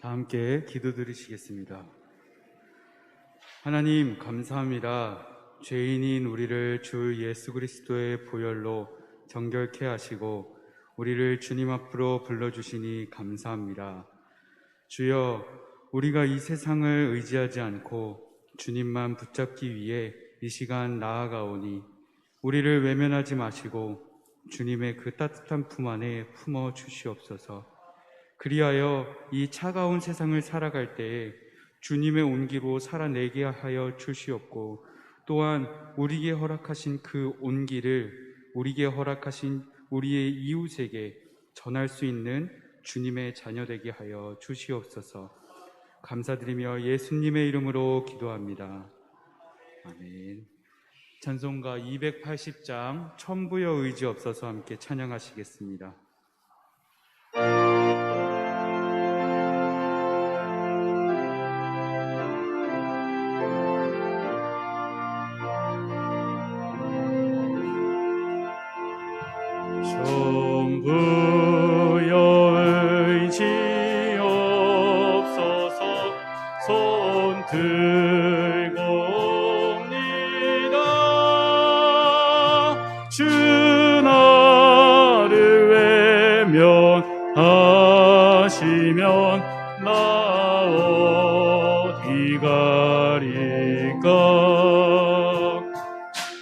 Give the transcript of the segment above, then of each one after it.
다 함께 기도드리시겠습니다. 하나님 감사합니다. 죄인인 우리를 주 예수 그리스도의 보혈로 정결케 하시고 우리를 주님 앞으로 불러주시니 감사합니다. 주여, 우리가 이 세상을 의지하지 않고 주님만 붙잡기 위해 이 시간 나아가오니 우리를 외면하지 마시고 주님의 그 따뜻한 품 안에 품어 주시옵소서. 그리하여 이 차가운 세상을 살아갈 때에 주님의 온기로 살아내게 하여 주시옵고, 또한 우리에게 허락하신 그 온기를 우리에게 허락하신 우리의 이웃에게 전할 수 있는 주님의 자녀 되게 하여 주시옵소서. 감사드리며 예수님의 이름으로 기도합니다. 아멘. 찬송가 280장 천부여 의지 없어서 함께 찬양하시겠습니다. 천부여 의지 없어서 손 들고 옵니다. 주 나를 외면하시면 나 어디 가리까.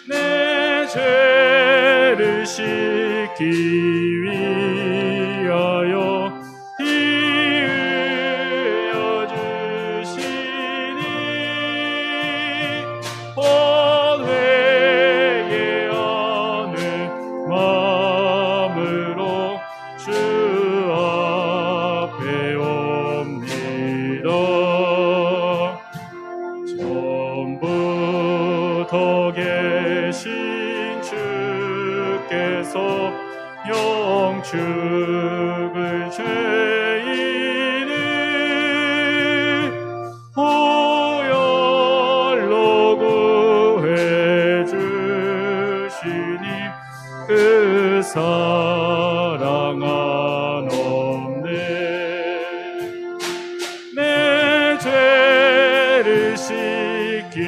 내 죄를 씻기 위하여 피 흘려 주시니 온 회개하는 마음으로 주 앞에 옵니다. 전부터 계신 주께서 영축을 죄인을 보혈로 구해 주시니 그 사랑 한없네. 내 죄를 씻기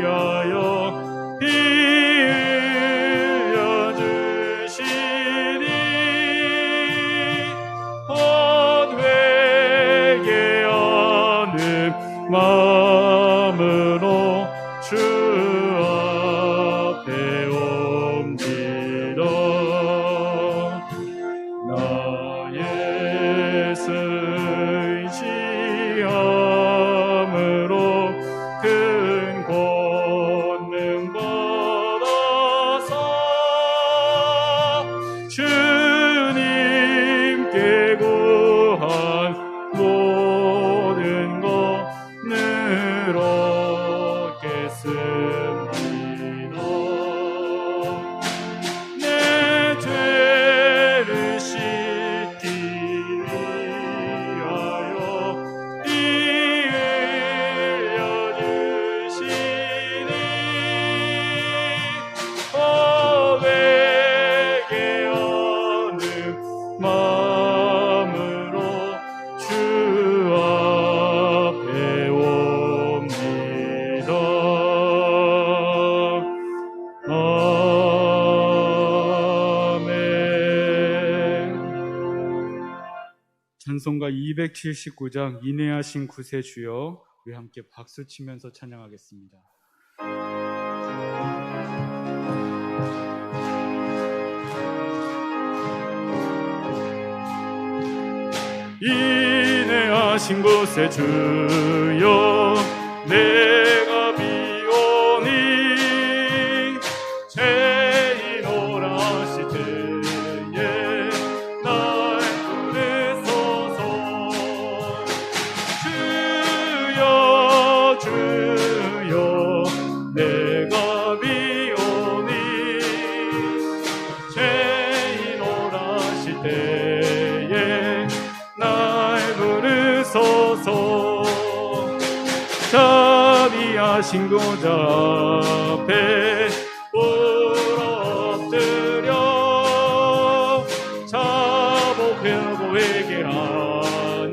위하여 피 흘려 주시니 온 회개하는 마음으로 주 앞에 옵니다. 나 예수 의지함으로 큰 권능 받아서 주님께 구한 모든 것 늘 얻겠습니다. 내 죄를 씻기 위하여 피 흘려 주시니 회개하는 마음으로 주 앞에 옵니다. 아멘. 찬송가 279장 인내하신 구세 주여, 우리 함께 박수 치면서 찬양하겠습니다. 인내하신 구세 주여, 내가 비오니 죄인 오라 하실 때에 날 부르소서. 주여 주여 내가 비오니 죄인 오라 하실 때에 날 부르소서. 자비하신 구자 앞에 울어 엎드려 자복하고 회개하니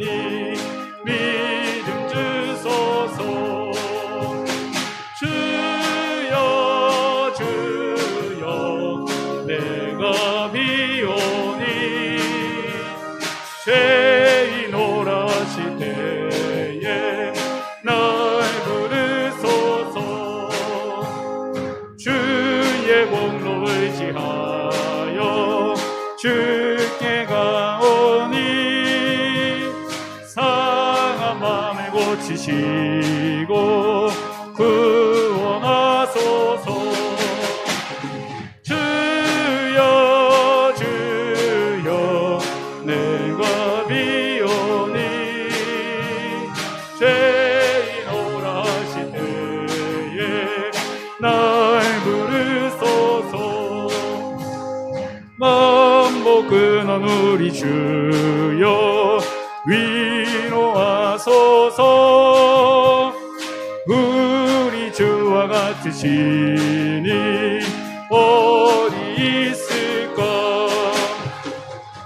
죄인 오라실 때에 날 부르소서. 주의 공로 의지하여 주께 가오니 상한 맘을 고치시고 구원하소서. 주여 주여 내가 비오니 죄인 오라실 때에 날 부르소서. 만복 근원 우리 주여 위로하소서. 우리 주와 같으시니 어디 있을까.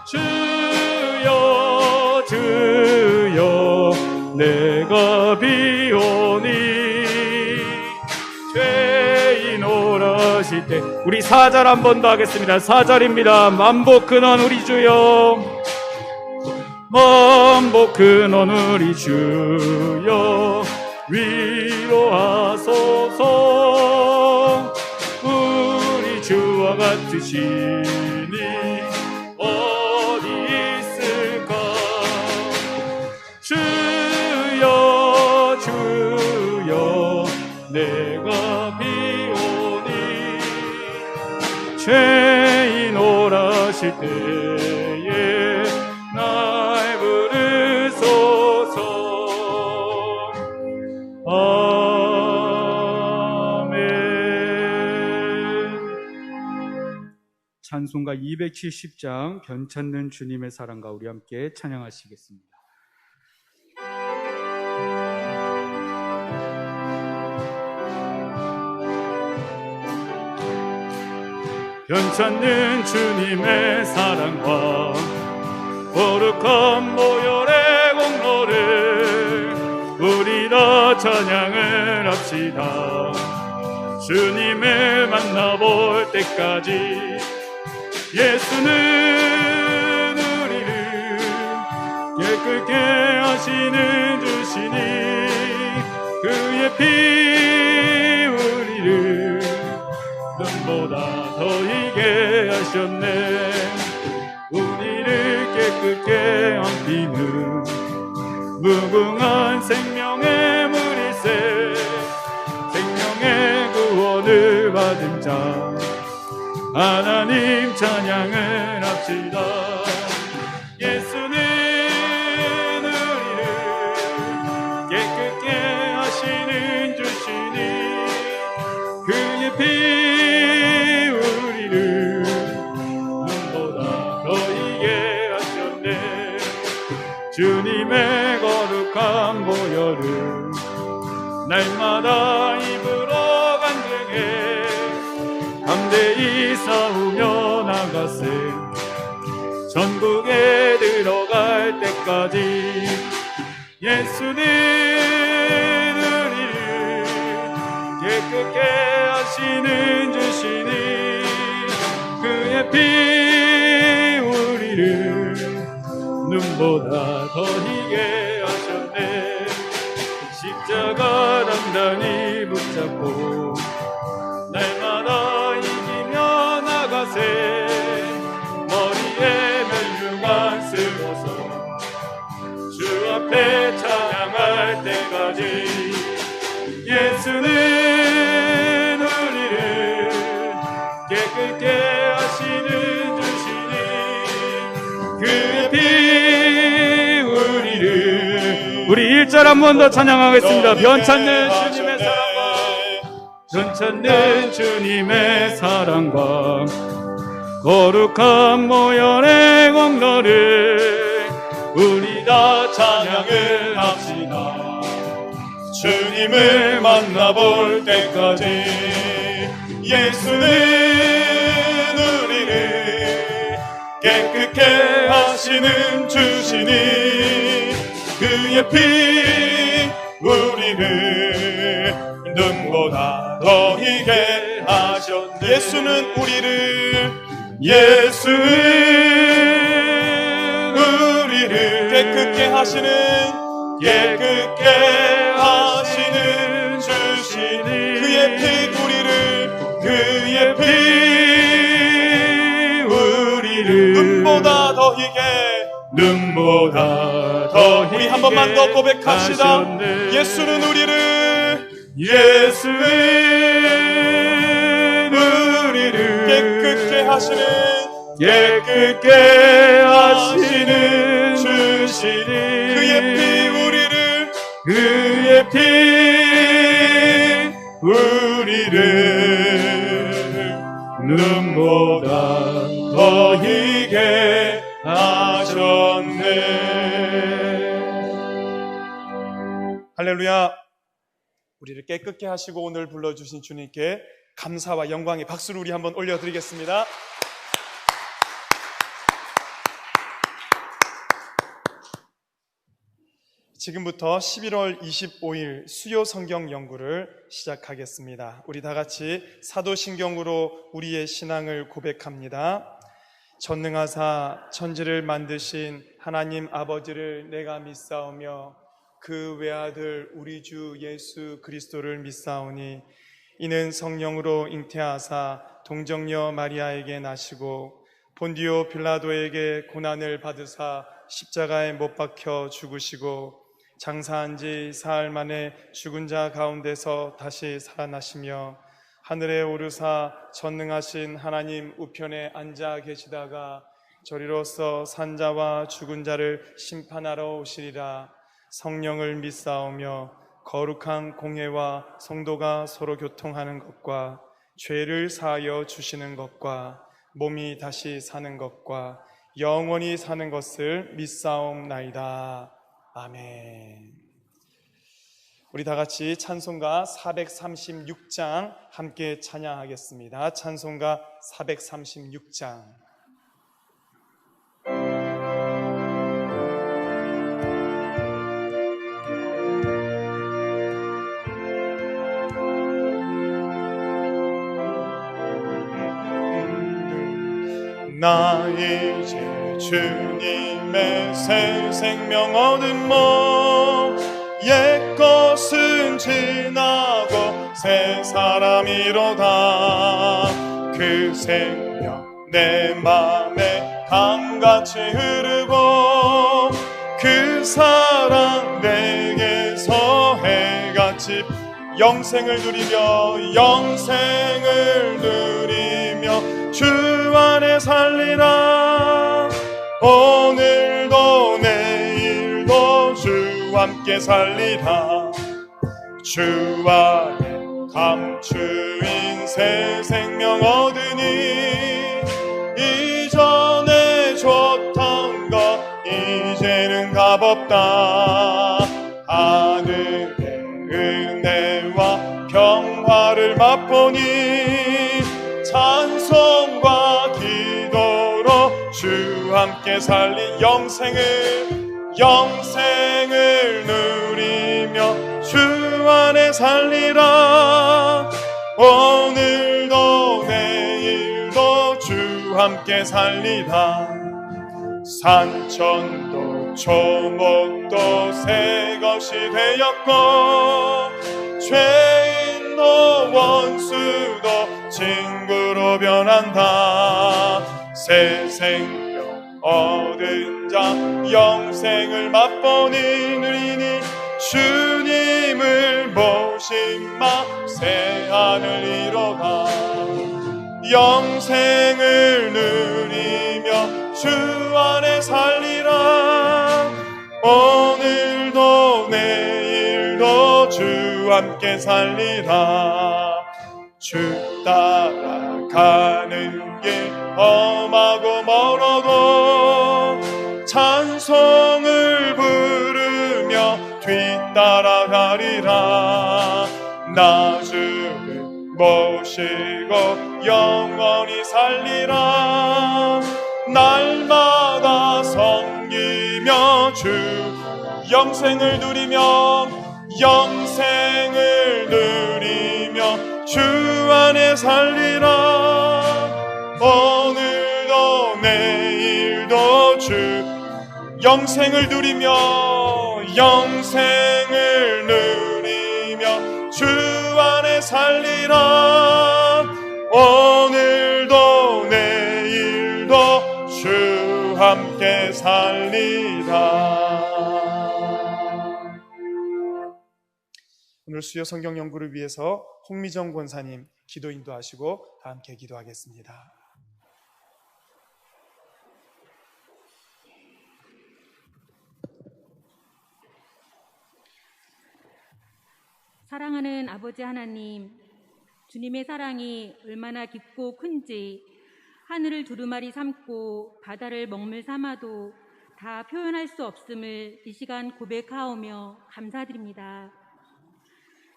주여 주여 내가 비오니 죄인 오라실 때. 우리 4절 한 번 더 하겠습니다. 4절입니다. 만복 근원 우리 주여, 만복 근원 우리 주여 위로하소서. 우리 주와 같으시니 어디 있을까. 주여 주여 내가 비오니 죄인 오라실 때에 날 부르소서. 찬송가 270장 변찮는 주님의 사랑과 우리 함께 찬양하시겠습니다. 변찮는 주님의 사랑과 거룩한 보혈의 공로를 우리 다 찬양을 합시다. 주님을 만나볼 때까지 예수는 우리를 깨끗게 하시는 주시니 그의 피 우리를 눈보다 더 희게 하셨네. 우리를 깨끗게 한 피는 무궁한 생명의 물일세. 생명의 구원을 받은 자 하나님 찬양을 합시다. 예수는 우리를 깨끗게 하시는 주시니 그의 피 우리를 눈보다 더 희게 하셨네. 주님의 거룩한 보혈을 날마다 입으로 간증해 담대히 싸우며 나가세. 전국에 들어갈 때까지 예수는 우리를 깨끗게 하시는 주시니 그의 피 우리를 눈보다 더 희게 하셨네. 십자가 단단히 붙잡고 날마다 이기며 나가세. 머리에 면류관 쓰고서 주 앞에 찬양할 때까지 예수는 우리를 깨끗게 하시는 주시니 그의 피 우리를. 우리 1절 한 번 더 찬양하겠습니다. 변찮는 주님의 사랑과 변찮는 주님의 사랑과 거룩한 보혈의 공로를 우리 다 찬양을 합시다. 주님을 만나볼 때까지 예수는 우리를 깨끗게 하시는 주시니 그의 피 우리를 눈보다 더 희게 하셨네. 예수는 우리를 우리를 깨끗게 하시는 주신 그의 피 우리를 눈보다 더 희게 우리 한 번만 더 고백합시다. 예수는 우리를 깨끗게 하시는 주신 그의 피 우리를 눈보다 더 희게 하셨네. 할렐루야. 우리를 깨끗게 하시고 오늘 불러주신 주님께 감사와 영광의 박수를 우리 한번 올려드리겠습니다. 지금부터 11월 25일 수요 성경 연구를 시작하겠습니다. 우리 다 같이 사도신경으로 우리의 신앙을 고백합니다. 전능하사 천지를 만드신 하나님 아버지를 내가 믿사오며 그 외아들 우리 주 예수 그리스도를 믿사오니 이는 성령으로 잉태하사 동정녀 마리아에게 나시고 본디오 빌라도에게 고난을 받으사 십자가에 못 박혀 죽으시고 장사한 지 사흘 만에 죽은 자 가운데서 다시 살아나시며 하늘에 오르사 전능하신 하나님 우편에 앉아 계시다가 저리로서 산자와 죽은 자를 심판하러 오시리라. 성령을 믿사오며 거룩한 공회와 성도가 서로 교통하는 것과 죄를 사하여 주시는 것과 몸이 다시 사는 것과 영원히 사는 것을 믿사옵나이다. 아멘. 우리 다 같이 찬송가 436장 함께 찬양하겠습니다. 찬송가 436장. 나 이제 주님의 새 생명 얻은 옛것은 지나고 새 사람이로다. 그 생명 내 맘에 강같이 흐르고 그 사랑 내게서 해같이 영생을 누리며 주 안에 살리라. 오늘도 내일도 주 함께 살리라. 주 안에 감추인 새 생명 얻으니 이전에 줬던 것 이제는 값없다. 하늘의 은혜와 평화를 맛보니 찬송과 기도로 주 함께 살리 영생을 누리며 주 안에 살리라. 오늘도 내일도 주 함께 살리라. 산천도 초목도 새 것이 되었고 죄인도 원수도 친구로 변한다. 새 생명 얻은 자 영생을 맛보니 누리니 주님을 모심마 새 하늘이로다. 영생을 누리며 주 안에 살리라. 오늘도 내일도 주 함께 살리라. 주 따라가는 길 험하고 멀어도 찬송을 부르며 뒤따라가리라. 나 주를 모시고 영원히 살리라. 날마다 섬기며 주 영생을 누리며 주 안에 살리라. 오늘도 내일도 주 영생을 누리며 주 안에 살리라. 오늘도 내일도 주 함께 살리라. 오늘 수요 성경 연구를 위해서 홍미정 권사님 기도 인도하시고 다 함께 기도하겠습니다. 사랑하는 아버지 하나님, 주님의 사랑이 얼마나 깊고 큰지 하늘을 두루마리 삼고 바다를 먹물 삼아도 다 표현할 수 없음을 이 시간 고백하오며 감사드립니다.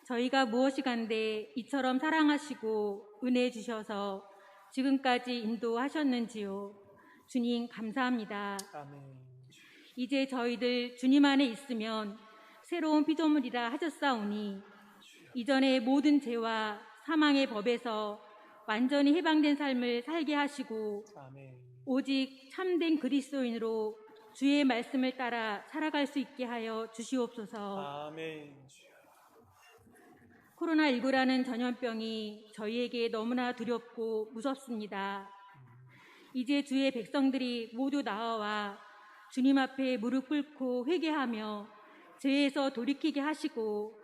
저희가 무엇이간데 이처럼 사랑하시고 은혜 주셔서 지금까지 인도하셨는지요. 주님 감사합니다. 아멘. 이제 저희들 주님 안에 있으면 새로운 피조물이라 하셨사오니 이전의 모든 죄와 사망의 법에서 완전히 해방된 삶을 살게 하시고 아멘. 오직 참된 그리스도인으로 주의 말씀을 따라 살아갈 수 있게 하여 주시옵소서. 아멘. 코로나19라는 전염병이 저희에게 너무나 두렵고 무섭습니다. 이제 주의 백성들이 모두 나와 주님 앞에 무릎 꿇고 회개하며 죄에서 돌이키게 하시고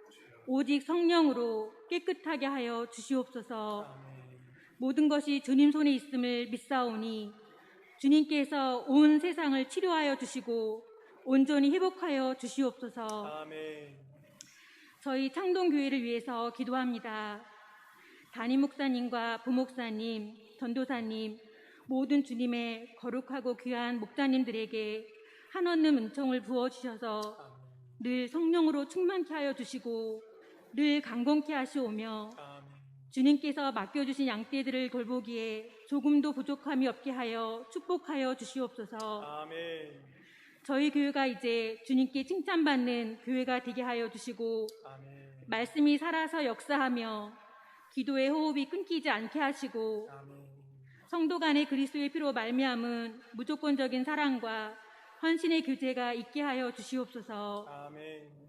오직 성령으로 깨끗하게 하여 주시옵소서. 모든 것이 주님 손에 있음을 믿사오니 주님께서 온 세상을 치료하여 주시고 온전히 회복하여 주시옵소서. 아멘. 저희 창동교회를 위해서 기도합니다. 담임 목사님과 부목사님, 전도사님, 모든 주님의 거룩하고 귀한 목사님들에게 한없는 은총을 부어주셔서 늘 성령으로 충만케 하여 주시고 늘 강건케 하시오며 주님께서 맡겨주신 양떼들을 돌보기에 조금도 부족함이 없게 하여 축복하여 주시옵소서. 아멘. 저희 교회가 이제 주님께 칭찬받는 교회가 되게 하여 주시고 말씀이 살아서 역사하며 기도의 호흡이 끊기지 않게 하시고 성도 간의 그리스도의 피로 말미암은 무조건적인 사랑과 헌신의 교제가 있게 하여 주시옵소서. 아멘.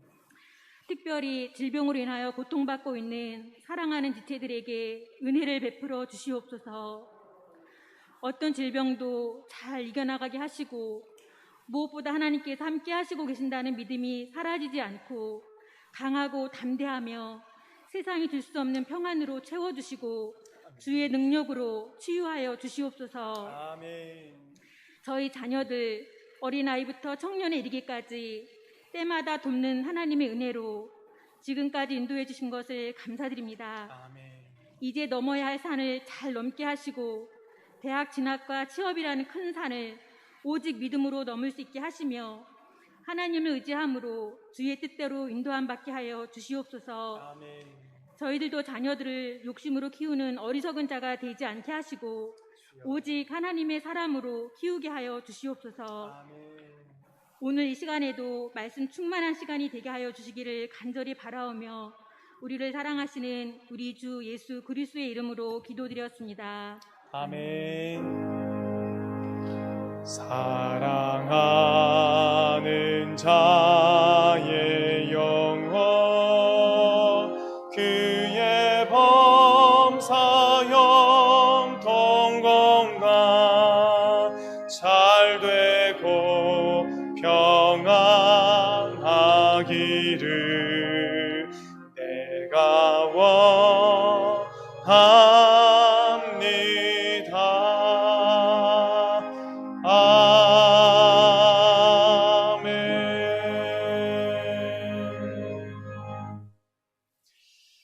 특별히 질병으로 인하여 고통받고 있는 사랑하는 지체들에게 은혜를 베풀어 주시옵소서. 어떤 질병도 잘 이겨나가게 하시고 무엇보다 하나님께서 함께 하시고 계신다는 믿음이 사라지지 않고 강하고 담대하며 세상이 줄 수 없는 평안으로 채워주시고 주의 능력으로 치유하여 주시옵소서. 아멘. 저희 자녀들 어린아이부터 청년에 이르기까지 때마다 돕는 하나님의 은혜로 지금까지 인도해 주신 것을 감사드립니다. 아멘. 이제 넘어야 할 산을 잘 넘게 하시고 대학 진학과 취업이라는 큰 산을 오직 믿음으로 넘을 수 있게 하시며 하나님을 의지함으로 주의 뜻대로 인도함 받게 하여 주시옵소서. 아멘. 저희들도 자녀들을 욕심으로 키우는 어리석은 자가 되지 않게 하시고 오직 하나님의 사람으로 키우게 하여 주시옵소서. 아멘. 오늘 이 시간에도 말씀 충만한 시간이 되게 하여 주시기를 간절히 바라오며 우리를 사랑하시는 우리 주 예수 그리스도의 이름으로 기도드렸습니다. 아멘. 사랑하는 자의 영혼 그의 범사형 통건강 잘 되고 평안하기를 내가 원합니다.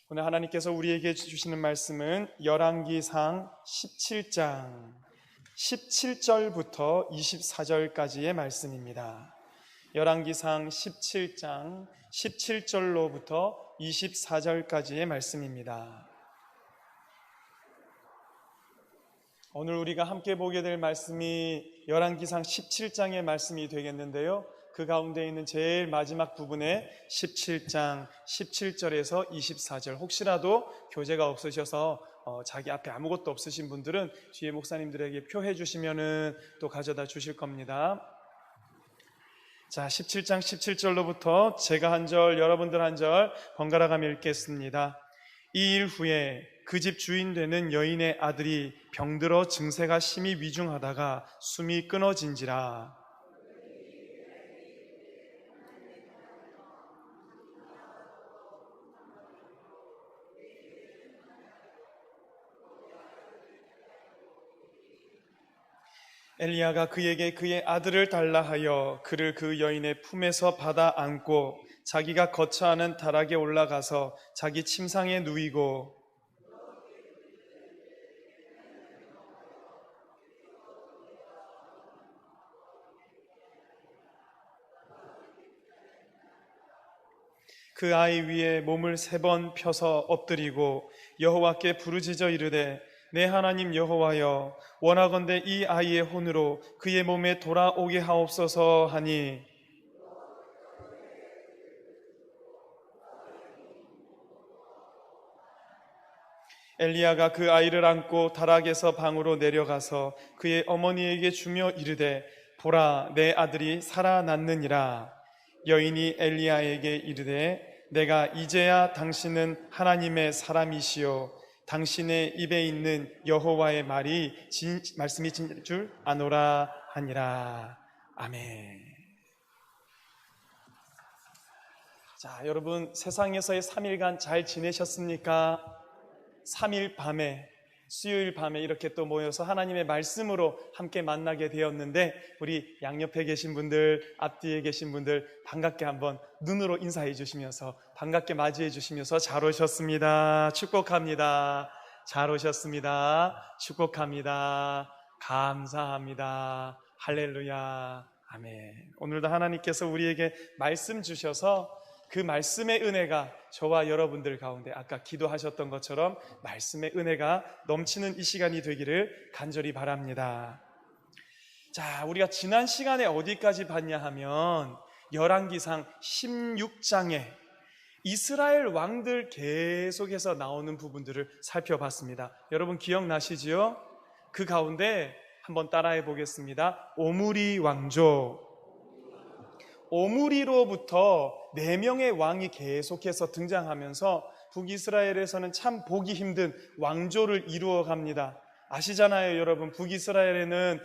오늘 하나님께서 우리에게 주시는 말씀은 열왕기상 17장 17절부터 24절까지의 말씀입니다. 열왕기상 17장 17절로부터 24절까지의 말씀입니다. 오늘 우리가 함께 보게 될 말씀이 열왕기상 17장의 말씀이 되겠는데요. 그 가운데 있는 제일 마지막 부분에 17장 17절에서 24절, 혹시라도 교재가 없으셔서 자기 앞에 아무것도 없으신 분들은 뒤에 목사님들에게 표해 주시면은 또 가져다 주실 겁니다. 자, 17장 17절로부터 제가 한 절, 여러분들 한 절 번갈아 가며 읽겠습니다. 이 일 후에 그 집 주인 되는 여인의 아들이 병들어 증세가 심히 위중하다가 숨이 끊어진지라. 엘리야가 그에게 그의 아들을 달라 하여 그를 그 여인의 품에서 받아 안고 자기가 거처하는 다락에 올라가서 자기 침상에 누이고 그 아이 위에 몸을 3번 펴서 엎드리고 여호와께 부르짖어 이르되 내 하나님 여호와여, 원하건대 이 아이의 혼으로 그의 몸에 돌아오게 하옵소서 하니, 엘리야가 그 아이를 안고 다락에서 방으로 내려가서 그의 어머니에게 주며 이르되 보라, 내 아들이 살아났느니라. 여인이 엘리야에게 이르되 내가 이제야 당신은 하나님의 사람이시요 당신의 입에 있는 여호와의 말씀이 진 줄 아노라 하니라. 아멘. 자, 여러분 세상에서의 3일간 잘 지내셨습니까? 3일 밤에, 수요일 밤에 이렇게 또 모여서 하나님의 말씀으로 함께 만나게 되었는데, 우리 양옆에 계신 분들, 앞뒤에 계신 분들 반갑게 한번 눈으로 인사해 주시면서, 반갑게 맞이해 주시면서 잘 오셨습니다, 축복합니다, 잘 오셨습니다, 축복합니다, 감사합니다, 할렐루야, 아멘. 오늘도 하나님께서 우리에게 말씀 주셔서 그 말씀의 은혜가 저와 여러분들 가운데 아까 기도하셨던 것처럼 말씀의 은혜가 넘치는 이 시간이 되기를 간절히 바랍니다. 자, 우리가 지난 시간에 어디까지 봤냐 하면 열왕기상 16장에 이스라엘 왕들 계속해서 나오는 부분들을 살펴봤습니다. 여러분 기억나시지요? 그 가운데 한번 따라해 보겠습니다. 오므리 왕조, 오므리로부터 4명의 왕이 계속해서 등장하면서 북이스라엘에서는 참 보기 힘든 왕조를 이루어갑니다. 아시잖아요, 여러분. 북이스라엘에는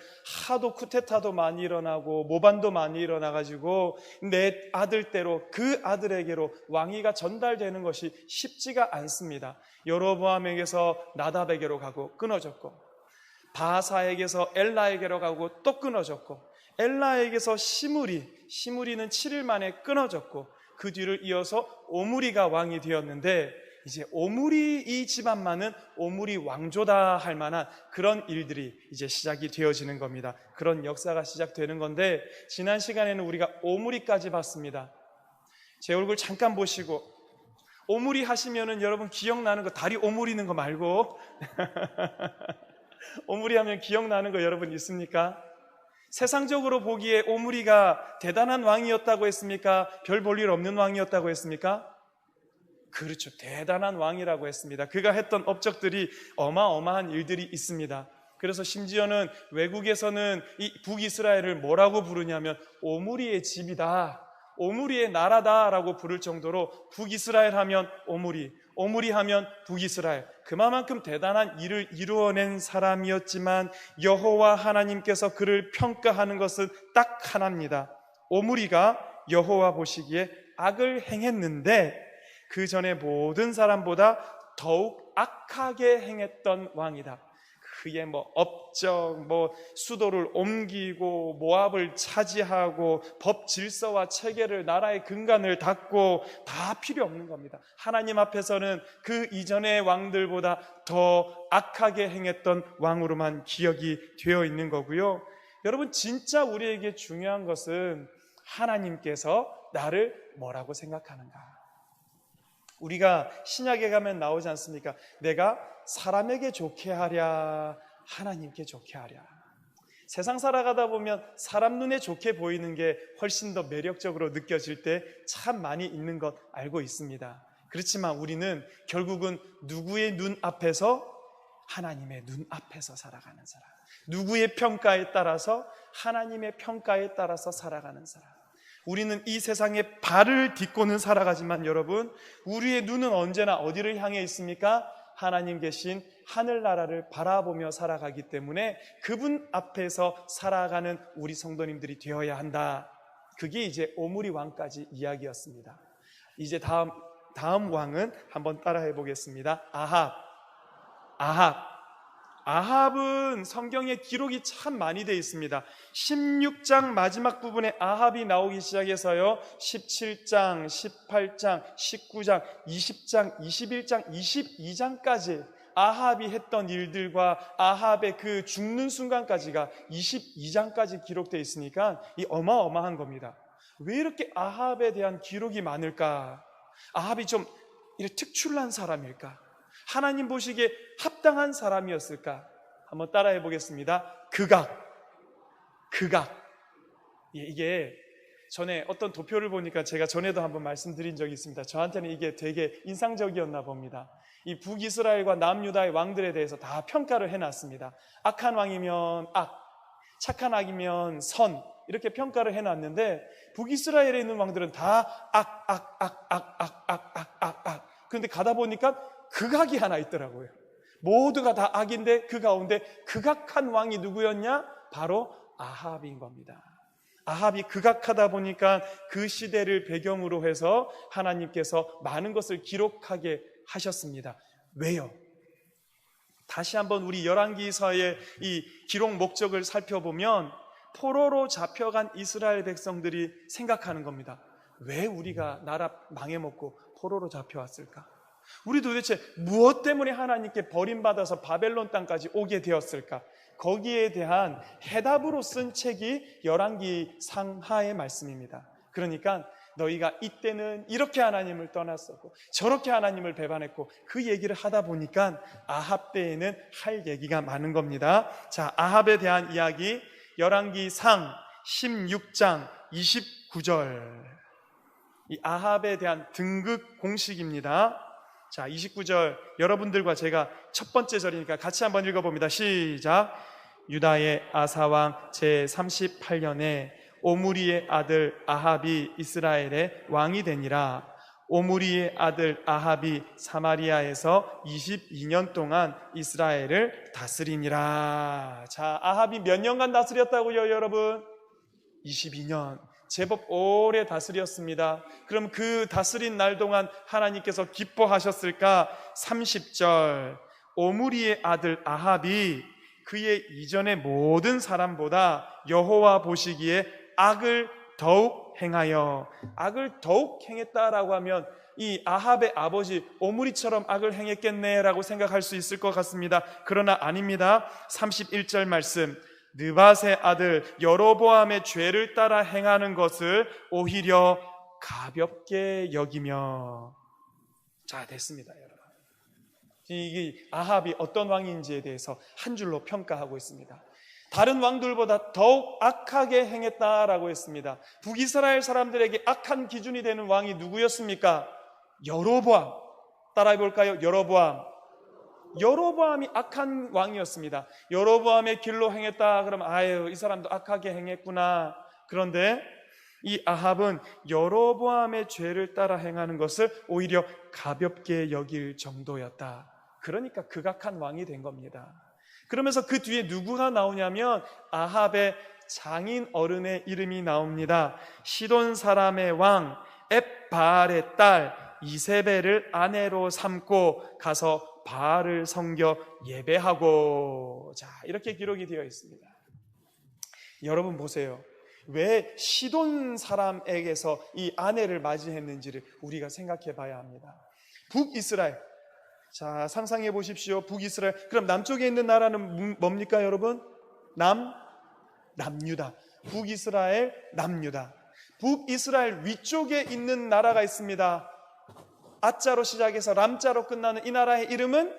하도 쿠데타도 많이 일어나고 모반도 많이 일어나가지고 내 아들대로 그 아들에게로 왕위가 전달되는 것이 쉽지가 않습니다. 여로보암에게서 나답에게로 가고 끊어졌고, 바사에게서 엘라에게로 가고 또 끊어졌고, 엘라에게서 시므리는 7일 만에 끊어졌고, 그 뒤를 이어서 오므리가 왕이 되었는데, 이제 오므리 이 집안만은 오므리 왕조다 할 만한 그런 일들이 이제 시작이 되어지는 겁니다. 그런 역사가 시작되는 건데, 지난 시간에는 우리가 오므리까지 봤습니다. 제 얼굴 잠깐 보시고, 오므리 하시면은 여러분 기억나는 거, 다리 오므리는 거 말고 오므리 하면 기억나는 거 여러분 있습니까? 세상적으로 보기에 오므리가 대단한 왕이었다고 했습니까? 별 볼 일 없는 왕이었다고 했습니까? 그렇죠. 대단한 왕이라고 했습니다. 그가 했던 업적들이 어마어마한 일들이 있습니다. 그래서 심지어는 외국에서는 이 북이스라엘을 뭐라고 부르냐면 오므리의 집이다, 오므리의 나라다라고 부를 정도로 북이스라엘 하면 오므리, 오므리 하면 북이스라엘, 그만큼 대단한 일을 이루어낸 사람이었지만 여호와 하나님께서 그를 평가하는 것은 딱 하나입니다. 오므리가 여호와 보시기에 악을 행했는데 그 전에 모든 사람보다 더욱 악하게 행했던 왕이다. 그의 업적, 수도를 옮기고 모압을 차지하고 법 질서와 체계를, 나라의 근간을 닫고 다 필요 없는 겁니다. 하나님 앞에서는 그 이전의 왕들보다 더 악하게 행했던 왕으로만 기억이 되어 있는 거고요. 여러분 진짜 우리에게 중요한 것은 하나님께서 나를 뭐라고 생각하는가. 우리가 신약에 가면 나오지 않습니까? 내가 사람에게 좋게 하랴, 하나님께 좋게 하랴. 세상 살아가다 보면 사람 눈에 좋게 보이는 게 훨씬 더 매력적으로 느껴질 때 참 많이 있는 것 알고 있습니다. 그렇지만 우리는 결국은 누구의 눈 앞에서? 하나님의 눈 앞에서 살아가는 사람, 누구의 평가에 따라서? 하나님의 평가에 따라서 살아가는 사람. 우리는 이 세상에 발을 딛고는 살아가지만 여러분, 우리의 눈은 언제나 어디를 향해 있습니까? 하나님 계신 하늘나라를 바라보며 살아가기 때문에 그분 앞에서 살아가는 우리 성도님들이 되어야 한다. 그게 이제 오므리 왕까지 이야기였습니다. 이제 다음 왕은 한번 따라해 보겠습니다. 아합은 성경에 기록이 참 많이 되어 있습니다. 16장 마지막 부분에 아합이 나오기 시작해서요, 17장, 18장, 19장, 20장, 21장, 22장까지 아합이 했던 일들과 아합의 그 죽는 순간까지가 22장까지 기록되어 있으니까 이 어마어마한 겁니다. 왜 이렇게 아합에 대한 기록이 많을까? 아합이 좀 이렇게 특출난 사람일까? 하나님 보시기에 합당한 사람이었을까? 한번 따라해 보겠습니다. 극악. 이게 전에 어떤 도표를 보니까 제가 전에도 한번 말씀드린 적이 있습니다. 저한테는 이게 되게 인상적이었나 봅니다. 이 북이스라엘과 남유다의 왕들에 대해서 다 평가를 해놨습니다. 악한 왕이면 악, 착한 악이면 선, 이렇게 평가를 해놨는데 북이스라엘에 있는 왕들은 다 악. 그런데 가다 보니까 극악이 하나 있더라고요. 모두가 다 악인데 그 가운데 극악한 왕이 누구였냐? 바로 아합인 겁니다. 아합이 극악하다 보니까 그 시대를 배경으로 해서 하나님께서 많은 것을 기록하게 하셨습니다. 왜요? 다시 한번 우리 열왕기서의 이 기록 목적을 살펴보면 포로로 잡혀간 이스라엘 백성들이 생각하는 겁니다. 왜 우리가 나라 망해먹고 포로로 잡혀왔을까? 우리 도대체 무엇 때문에 하나님께 버림받아서 바벨론 땅까지 오게 되었을까? 거기에 대한 해답으로 쓴 책이 열왕기 상하의 말씀입니다. 그러니까 너희가 이때는 이렇게 하나님을 떠났었고 저렇게 하나님을 배반했고 그 얘기를 하다 보니까 아합 때에는 할 얘기가 많은 겁니다. 자, 아합에 대한 이야기 열왕기 상 16장 29절, 이 아합에 대한 등극 공식입니다. 자, 29절 여러분들과 제가 첫 번째 절이니까 같이 한번 읽어봅니다. 시작. 유다의 아사왕 제38년에 오므리의 아들 아합이 이스라엘의 왕이 되니라. 오므리의 아들 아합이 사마리아에서 22년 동안 이스라엘을 다스리니라. 자, 아합이 몇 년간 다스렸다고요, 여러분? 22년. 제법 오래 다스렸습니다. 그럼 그 다스린 날 동안 하나님께서 기뻐하셨을까? 30절. 오므리의 아들 아합이 그의 이전의 모든 사람보다 여호와 보시기에 악을 더욱 행하여, 악을 더욱 행했다라고 하면 이 아합의 아버지 오므리처럼 악을 행했겠네라고 생각할 수 있을 것 같습니다. 그러나 아닙니다. 31절 말씀. 느밧의 아들 여로보암의 죄를 따라 행하는 것을 오히려 가볍게 여기며. 자, 됐습니다, 여러분. 이게 아합이 어떤 왕인지에 대해서 한 줄로 평가하고 있습니다. 다른 왕들보다 더욱 악하게 행했다라고 했습니다. 북이스라엘 사람들에게 악한 기준이 되는 왕이 누구였습니까? 여로보암. 따라해 볼까요? 여로보암이 악한 왕이었습니다. 여로보암의 길로 행했다 그러면 아유, 이 사람도 악하게 행했구나. 그런데 이 아합은 여로보암의 죄를 따라 행하는 것을 오히려 가볍게 여길 정도였다. 그러니까 극악한 왕이 된 겁니다. 그러면서 그 뒤에 누구가 나오냐면 아합의 장인 어른의 이름이 나옵니다. 시돈 사람의 왕 앱바알의 딸 이세벨을 아내로 삼고 가서 바알을 섬겨 예배하고. 자, 이렇게 기록이 되어 있습니다. 여러분 보세요. 왜 시돈 사람에게서 이 아내를 맞이했는지를 우리가 생각해 봐야 합니다. 북이스라엘. 자, 상상해 보십시오. 북이스라엘. 그럼 남쪽에 있는 나라는 뭡니까, 여러분? 남유다. 북이스라엘, 남유다. 북이스라엘 위쪽에 있는 나라가 있습니다. 아자로 시작해서 람자로 끝나는 이 나라의 이름은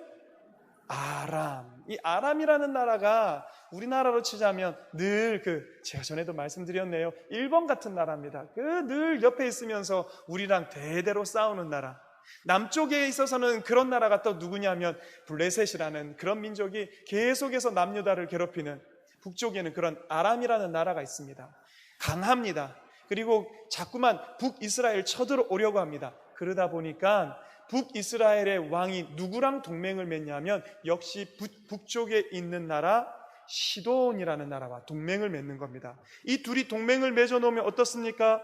아람. 이 아람이라는 나라가 우리나라로 치자면 늘 제가 전에도 말씀드렸네요. 일본 같은 나라입니다. 늘 옆에 있으면서 우리랑 대대로 싸우는 나라. 남쪽에 있어서는 그런 나라가 또 누구냐면 블레셋이라는 그런 민족이 계속해서 남유다를 괴롭히는, 북쪽에는 그런 아람이라는 나라가 있습니다. 강합니다. 그리고 자꾸만 북이스라엘 쳐들어오려고 합니다. 그러다 보니까 북이스라엘의 왕이 누구랑 동맹을 맺냐면 역시 북쪽에 있는 나라 시돈이라는 나라와 동맹을 맺는 겁니다. 이 둘이 동맹을 맺어놓으면 어떻습니까?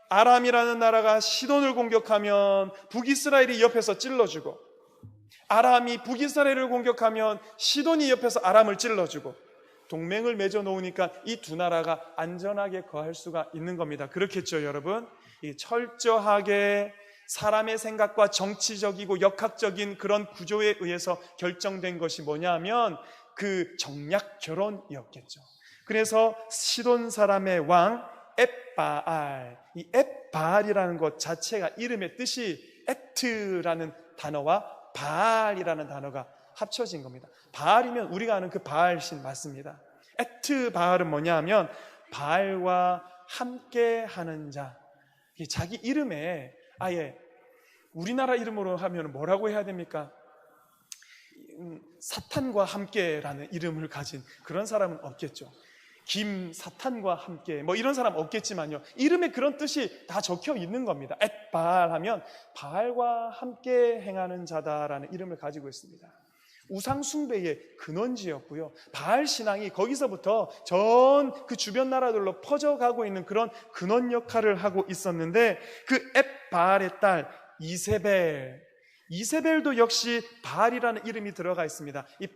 아람이라는 나라가 시돈을 공격하면 북이스라엘이 옆에서 찔러주고, 아람이 북이스라엘을 공격하면 시돈이 옆에서 아람을 찔러주고, 동맹을 맺어놓으니까 이 두 나라가 안전하게 거할 수가 있는 겁니다. 그렇겠죠, 여러분? 이 철저하게 사람의 생각과 정치적이고 역학적인 그런 구조에 의해서 결정된 것이 뭐냐면 그 정략 결혼이었겠죠. 그래서 시돈 사람의 왕 엣바알, 이 엣바알이라는 것 자체가 이름의 뜻이 에트라는 단어와 바알이라는 단어가 합쳐진 겁니다. 바알이면 우리가 아는 그 바알신 맞습니다. 에트 바알은 뭐냐 하면 바알과 함께 하는 자. 자기 이름에 아예 우리나라 이름으로 하면 뭐라고 해야 됩니까? 사탄과 함께라는 이름을 가진 그런 사람은 없겠죠. 김사탄과 함께 뭐 이런 사람 없겠지만요, 이름에 그런 뜻이 다 적혀 있는 겁니다. 엣바알 하면 바알과 함께 행하는 자다라는 이름을 가지고 있습니다. 우상 숭배의 근원지였고요, 바알 신앙이 거기서부터 전 그 주변 나라들로 퍼져가고 있는 그런 근원 역할을 하고 있었는데, 그 엣바알의 딸 이세벨도 역시 바알이라는 이름이 들어가 있습니다. 이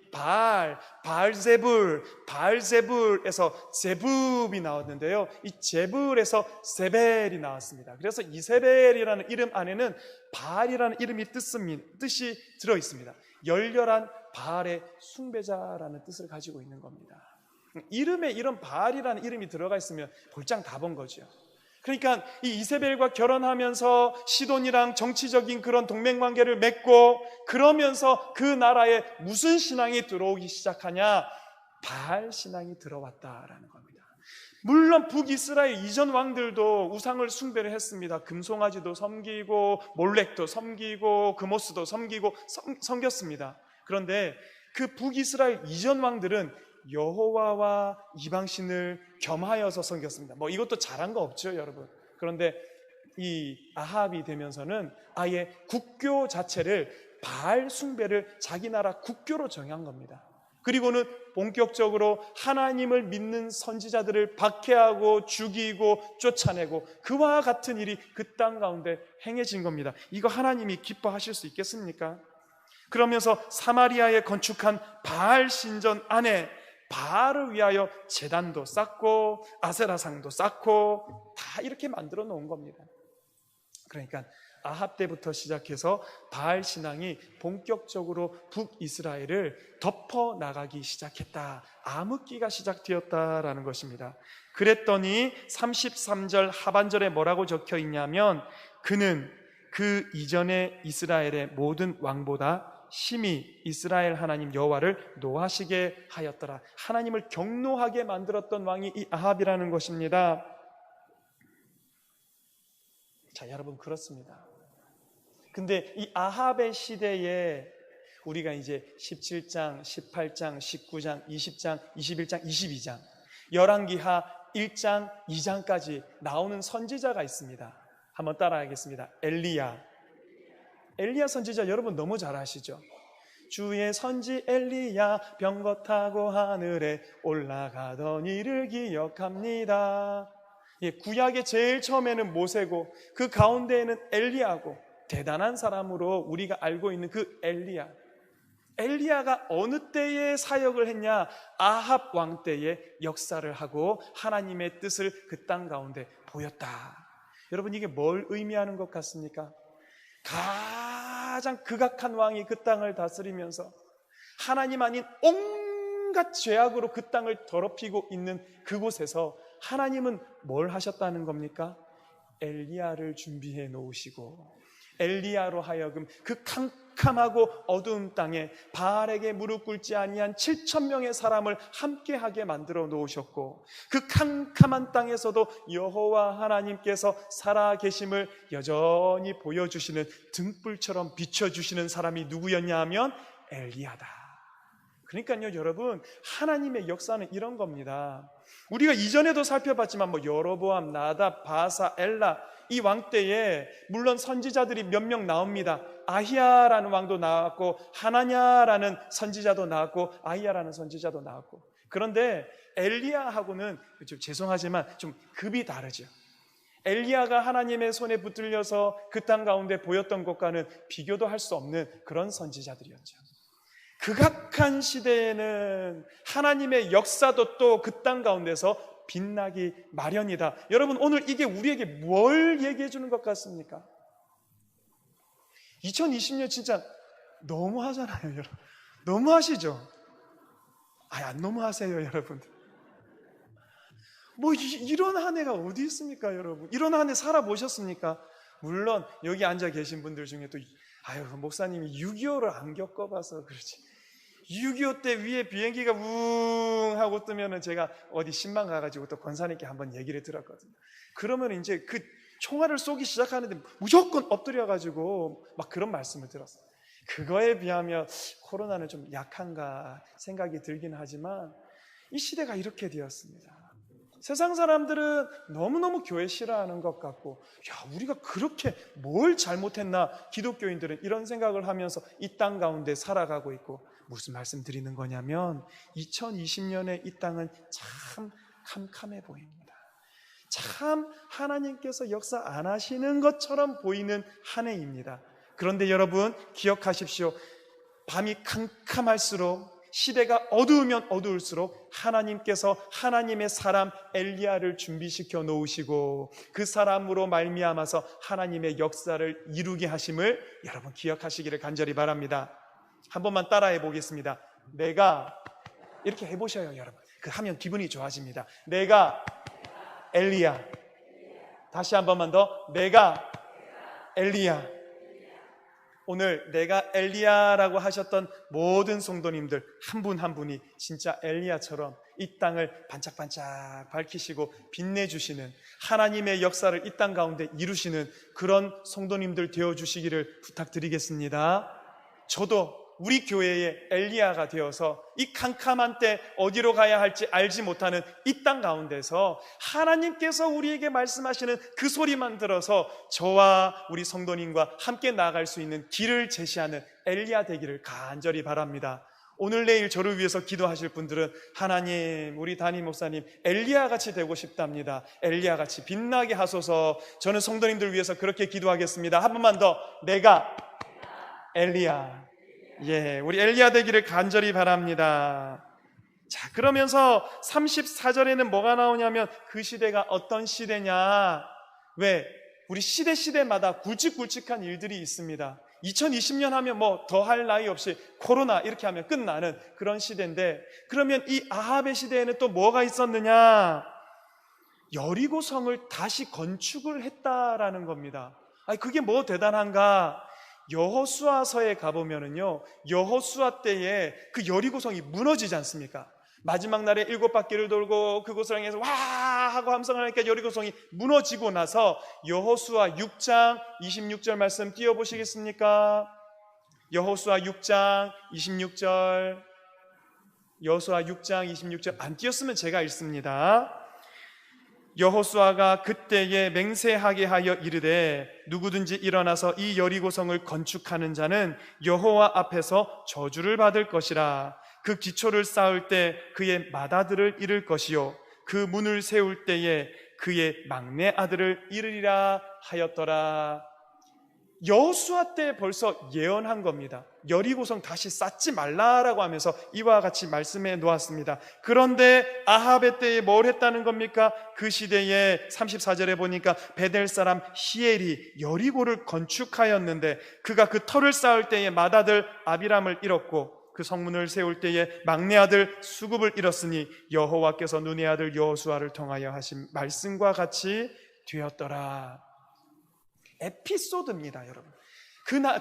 바알제불에서 제붑이 나왔는데요, 이 제불에서 세벨이 나왔습니다. 그래서 이세벨이라는 이름 안에는 바알이라는 이름이 뜻이 들어 있습니다. 열렬한 바알의 숭배자라는 뜻을 가지고 있는 겁니다. 이름에 이런 바알이라는 이름이 들어가 있으면 볼장 다 본 거죠. 그러니까 이 이세벨과 결혼하면서 시돈이랑 정치적인 그런 동맹관계를 맺고, 그러면서 그 나라에 무슨 신앙이 들어오기 시작하냐? 바알 신앙이 들어왔다라는 겁니다. 물론 북이스라엘 이전 왕들도 우상을 숭배를 했습니다. 금송아지도 섬기고 몰렉도 섬기고 그모스도 섬기고 섬겼습니다. 그런데 그 북이스라엘 이전 왕들은 여호와와 이방신을 겸하여서 섬겼습니다. 뭐 이것도 잘한 거 없죠, 여러분. 그런데 이 아합이 되면서는 아예 국교 자체를 바알 숭배를 자기 나라 국교로 정한 겁니다. 그리고는 본격적으로 하나님을 믿는 선지자들을 박해하고 죽이고 쫓아내고 그와 같은 일이 그 땅 가운데 행해진 겁니다. 이거 하나님이 기뻐하실 수 있겠습니까? 그러면서 사마리아에 건축한 바알 신전 안에 바알을 위하여 제단도 쌓고 아세라상도 쌓고 다 이렇게 만들어 놓은 겁니다. 그러니까 아합 때부터 시작해서 바알 신앙이 본격적으로 북이스라엘을 덮어 나가기 시작했다, 암흑기가 시작되었다라는 것입니다. 그랬더니 33절 하반절에 뭐라고 적혀 있냐면, 그는 그 이전의 이스라엘의 모든 왕보다 심히 이스라엘 하나님 여호와를 노하시게 하였더라. 하나님을 경노하게 만들었던 왕이 이 아합이라는 것입니다. 자, 여러분, 그렇습니다. 근데 이 아합의 시대에 우리가 이제 17장, 18장, 19장, 20장, 21장, 22장, 열왕기하 1장, 2장까지 나오는 선지자가 있습니다. 한번 따라하겠습니다. 엘리야 선지자 여러분 너무 잘 아시죠? 주의 선지 엘리야 병거 타고 하늘에 올라가던 일을 기억합니다. 예, 구약의 제일 처음에는 모세고 그 가운데에는 엘리야고, 대단한 사람으로 우리가 알고 있는 그 엘리야가 어느 때에 사역을 했냐? 아합 왕 때에 역사를 하고 하나님의 뜻을 그 땅 가운데 보였다. 여러분, 이게 뭘 의미하는 것 같습니까? 가장 극악한 왕이 그 땅을 다스리면서 하나님 아닌 온갖 죄악으로 그 땅을 더럽히고 있는 그곳에서 하나님은 뭘 하셨다는 겁니까? 엘리야를 준비해 놓으시고 엘리야로 하여금 그 캄캄하고 어두운 땅에 바알에게 무릎 꿇지 아니한 7,000명의 사람을 함께하게 만들어 놓으셨고, 그 캄캄한 땅에서도 여호와 하나님께서 살아계심을 여전히 보여주시는, 등불처럼 비춰주시는 사람이 누구였냐 하면 엘리야다. 그러니까요, 여러분, 하나님의 역사는 이런 겁니다. 우리가 이전에도 살펴봤지만 여로보암, 나답, 바사, 엘라 이 왕 때에 물론 선지자들이 몇 명 나옵니다. 아히야라는 왕도 나왔고 하나냐라는 선지자도 나왔고 아히야라는 선지자도 나왔고, 그런데 엘리야하고는 죄송하지만 좀 급이 다르죠. 엘리야가 하나님의 손에 붙들려서 그 땅 가운데 보였던 것과는 비교도 할 수 없는 그런 선지자들이었죠. 극악한 시대에는 하나님의 역사도 또 그 땅 가운데서 빛나기 마련이다. 여러분, 오늘 이게 우리에게 뭘 얘기해 주는 것 같습니까? 2020년 진짜 너무하잖아요, 여러분. 너무하시죠? 안 너무하세요, 여러분. 이런 한 해가 어디 있습니까, 여러분? 이런 한 해 살아보셨습니까? 물론 여기 앉아 계신 분들 중에 또 목사님이 6.25를 안 겪어봐서 그렇지, 6.25 때 위에 비행기가 웅 하고 뜨면은 제가 어디 신방 가가지고 또 권사님께 한번 얘기를 들었거든요. 그러면 이제 그 총알을 쏘기 시작하는데 무조건 엎드려가지고 막 그런 말씀을 들었어요. 그거에 비하면 코로나는 좀 약한가 생각이 들긴 하지만 이 시대가 이렇게 되었습니다. 세상 사람들은 너무너무 교회 싫어하는 것 같고, 우리가 그렇게 뭘 잘못했나, 기독교인들은 이런 생각을 하면서 이 땅 가운데 살아가고 있고, 무슨 말씀 드리는 거냐면 2020년에 이 땅은 참 캄캄해 보입니다. 참 하나님께서 역사 안 하시는 것처럼 보이는 한 해입니다. 그런데 여러분 기억하십시오. 밤이 캄캄할수록, 시대가 어두우면 어두울수록 하나님께서 하나님의 사람 엘리야를 준비시켜 놓으시고 그 사람으로 말미암아서 하나님의 역사를 이루게 하심을 여러분 기억하시기를 간절히 바랍니다. 한 번만 따라해 보겠습니다. 내가, 이렇게 해보셔요, 여러분. 그 하면 기분이 좋아집니다. 내가 엘리야. 다시 한 번만 더. 내가 엘리야. 오늘 내가 엘리야라고 하셨던 모든 성도님들 한 분 한 분이 진짜 엘리야처럼 이 땅을 반짝반짝 밝히시고 빛내주시는, 하나님의 역사를 이 땅 가운데 이루시는 그런 성도님들 되어주시기를 부탁드리겠습니다. 저도 우리 교회의 엘리야가 되어서 이 캄캄한 때 어디로 가야 할지 알지 못하는 이 땅 가운데서 하나님께서 우리에게 말씀하시는 그 소리만 들어서 저와 우리 성도님과 함께 나아갈 수 있는 길을 제시하는 엘리야 되기를 간절히 바랍니다. 오늘 내일 저를 위해서 기도하실 분들은 하나님, 우리 담임 목사님 엘리야같이 되고 싶답니다. 엘리야같이 빛나게 하소서. 저는 성도님들 위해서 그렇게 기도하겠습니다. 한 번만 더. 내가 엘리야. 우리 엘리야 되기를 간절히 바랍니다. 자, 그러면서 34절에는 뭐가 나오냐면 그 시대가 어떤 시대냐. 왜? 우리 시대마다 굵직굵직한 일들이 있습니다. 2020년 하면 더 할 나위 없이 코로나 이렇게 하면 끝나는 그런 시대인데, 그러면 이 아합의 시대에는 또 뭐가 있었느냐? 여리고성을 다시 건축을 했다라는 겁니다. 그게 뭐 대단한가? 여호수아서에 가보면은요, 여호수아 때에 그 여리고성이 무너지지 않습니까? 마지막 날에 7바퀴를 돌고 그곳을 향해서 와 하고 함성을 하니까 여리고성이 무너지고 나서 여호수아 6장 26절 말씀 띄워보시겠습니까? 여호수아 6장 26절. 여호수아 6장 26절 안 띄었으면 제가 읽습니다. 여호수아가 그때에 맹세하게 하여 이르되 누구든지 일어나서 이 여리고성을 건축하는 자는 여호와 앞에서 저주를 받을 것이라. 그 기초를 쌓을 때 그의 맏아들을 잃을 것이요 그 문을 세울 때에 그의 막내 아들을 잃으리라 하였더라. 여호수아 때 벌써 예언한 겁니다. 여리고성 다시 쌓지 말라라고 하면서 이와 같이 말씀해 놓았습니다. 그런데 아합의 때에 뭘 했다는 겁니까? 그 시대에 34절에 보니까 베델 사람 히엘이 여리고를 건축하였는데 그가 그 터를 쌓을 때에 맏아들 아비람을 잃었고 그 성문을 세울 때에 막내 아들 수굽을 잃었으니 여호와께서 눈의 아들 여호수아를 통하여 하신 말씀과 같이 되었더라. 에피소드입니다, 여러분.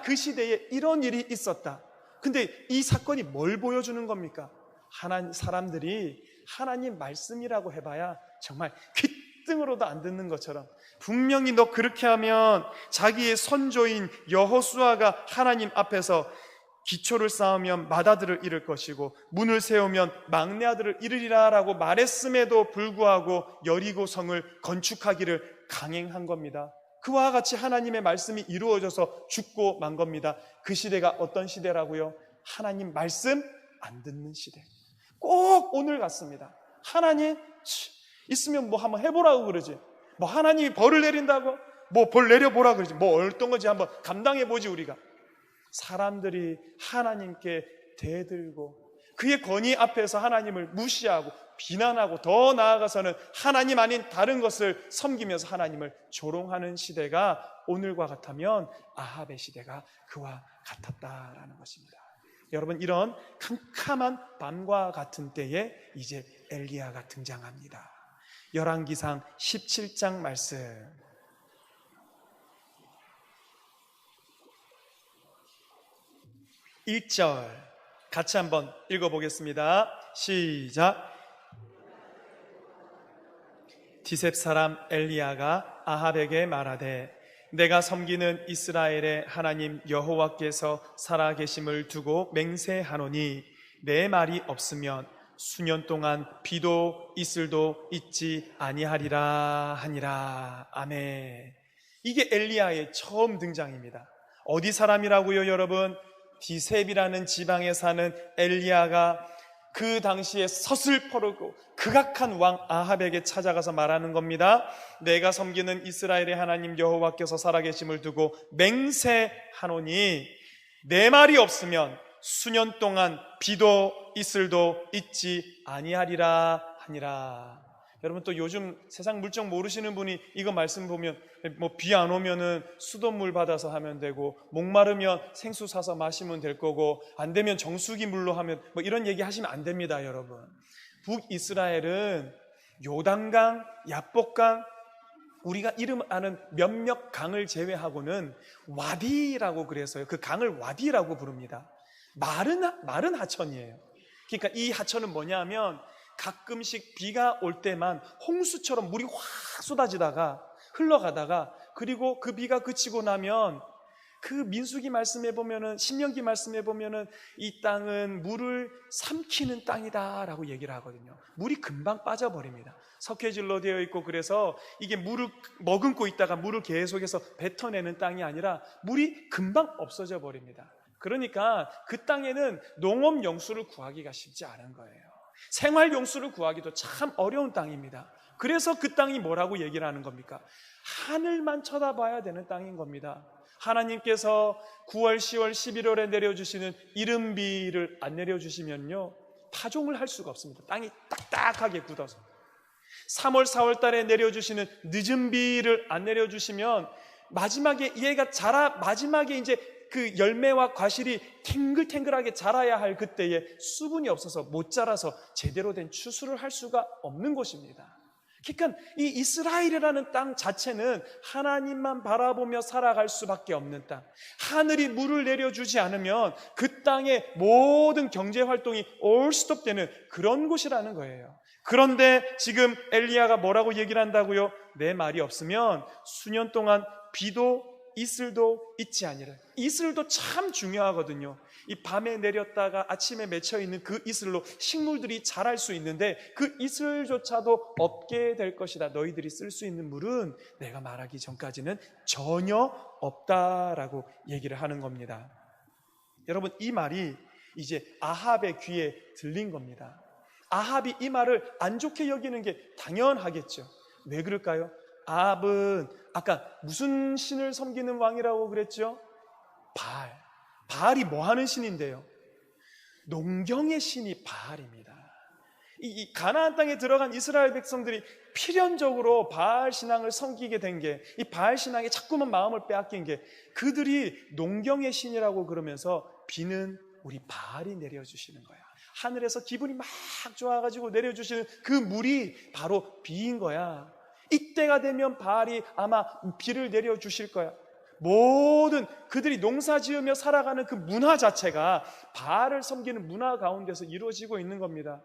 그 시대에 이런 일이 있었다. 근데 이 사건이 뭘 보여주는 겁니까? 사람들이 하나님 말씀이라고 해봐야 정말 귓등으로도 안 듣는 것처럼, 분명히 너 그렇게 하면 자기의 선조인 여호수아가 하나님 앞에서 기초를 쌓으면 맏아들을 잃을 것이고 문을 세우면 막내 아들을 잃으리라 라고 말했음에도 불구하고 여리고 성을 건축하기를 강행한 겁니다. 그와 같이 하나님의 말씀이 이루어져서 죽고 만 겁니다. 그 시대가 어떤 시대라고요? 하나님 말씀 안 듣는 시대. 꼭 오늘 같습니다. 하나님 있으면 뭐 한번 해보라고 그러지, 뭐 하나님이 벌을 내린다고 뭐 벌 내려보라 그러지, 뭐 어떤 건지 한번 감당해보지. 우리가 사람들이 하나님께 대들고 그의 권위 앞에서 하나님을 무시하고 비난하고 더 나아가서는 하나님 아닌 다른 것을 섬기면서 하나님을 조롱하는 시대가 오늘과 같다면 아합의 시대가 그와 같았다라는 것입니다. 여러분, 이런 캄캄한 밤과 같은 때에 이제 엘리야가 등장합니다. 열왕기상 17장 말씀 1절 같이 한번 읽어보겠습니다. 시작. 디셉 사람 엘리야가 아합에게 말하되 내가 섬기는 이스라엘의 하나님 여호와께서 살아계심을 두고 맹세하노니 내 말이 없으면 수년 동안 비도 이슬도 있지 아니하리라 하니라. 아멘. 이게 엘리야의 처음 등장입니다. 어디 사람이라고요, 여러분? 디셉이라는 지방에 사는 엘리야가 그 당시에 서슬퍼르고 극악한 왕 아합에게 찾아가서 말하는 겁니다. 내가 섬기는 이스라엘의 하나님 여호와께서 살아계심을 두고 맹세하노니 내 말이 없으면 수년 동안 비도 이슬도 있지 아니하리라 하니라. 여러분, 또 요즘 세상 물정 모르시는 분이 이거 말씀 보면 뭐 비 안 오면은 수돗물 받아서 하면 되고, 목마르면 생수 사서 마시면 될 거고, 안 되면 정수기 물로 하면 뭐 이런 얘기 하시면 안 됩니다. 여러분, 북이스라엘은 요단강, 야복강, 우리가 이름 아는 몇몇 강을 제외하고는 와디라고 그래서요, 그 강을 와디라고 부릅니다. 마른 하천이에요. 그러니까 이 하천은 뭐냐면 가끔씩 비가 올 때만 홍수처럼 물이 확 쏟아지다가 흘러가다가, 그리고 그 비가 그치고 나면 그 민수기 말씀해 보면은, 신명기 말씀해 보면은 이 땅은 물을 삼키는 땅이다라고 얘기를 하거든요. 물이 금방 빠져버립니다. 석회질로 되어 있고, 그래서 이게 물을 머금고 있다가 물을 계속해서 뱉어내는 땅이 아니라 물이 금방 없어져 버립니다. 그러니까 그 땅에는 농업 용수를 구하기가 쉽지 않은 거예요. 생활 용수를 구하기도 참 어려운 땅입니다. 그래서 그 땅이 뭐라고 얘기를 하는 겁니까? 하늘만 쳐다봐야 되는 땅인 겁니다. 하나님께서 9월, 10월, 11월에 내려주시는 이른비를 안 내려주시면요, 파종을 할 수가 없습니다. 땅이 딱딱하게 굳어서. 3월, 4월 달에 내려주시는 늦은 비를 안 내려주시면 마지막에 얘가 마지막에 이제 그 열매와 과실이 탱글탱글하게 자라야 할 그때에 수분이 없어서 못 자라서 제대로 된 추수를 할 수가 없는 곳입니다. 그러니까 이 이스라엘이라는 땅 자체는 하나님만 바라보며 살아갈 수밖에 없는 땅, 하늘이 물을 내려주지 않으면 그 땅의 모든 경제활동이 올스톱되는 그런 곳이라는 거예요. 그런데 지금 엘리야가 뭐라고 얘기를 한다고요? 내 말이 없으면 수년 동안 비도 이슬도 있지 아니라. 이슬도 참 중요하거든요. 이 밤에 내렸다가 아침에 맺혀 있는 그 이슬로 식물들이 자랄 수 있는데 그 이슬조차도 없게 될 것이다. 너희들이 쓸 수 있는 물은 내가 말하기 전까지는 전혀 없다라고 얘기를 하는 겁니다. 여러분, 이 말이 이제 아합의 귀에 들린 겁니다. 아합이 이 말을 안 좋게 여기는 게 당연하겠죠. 왜 그럴까요? 아합은 아까 무슨 신을 섬기는 왕이라고 그랬죠? 바알. 바알이 뭐 하는 신인데요? 농경의 신이 바알입니다. 이 가나안 땅에 들어간 이스라엘 백성들이 필연적으로 바알 신앙을 섬기게 된 게, 이 바알 신앙에 자꾸만 마음을 빼앗긴 게, 그들이 농경의 신이라고 그러면서 비는 우리 바알이 내려주시는 거야. 하늘에서 기분이 막 좋아가지고 내려주시는 그 물이 바로 비인 거야. 이때가 되면 바알이 아마 비를 내려주실 거야. 모든 그들이 농사 지으며 살아가는 그 문화 자체가 바알을 섬기는 문화 가운데서 이루어지고 있는 겁니다.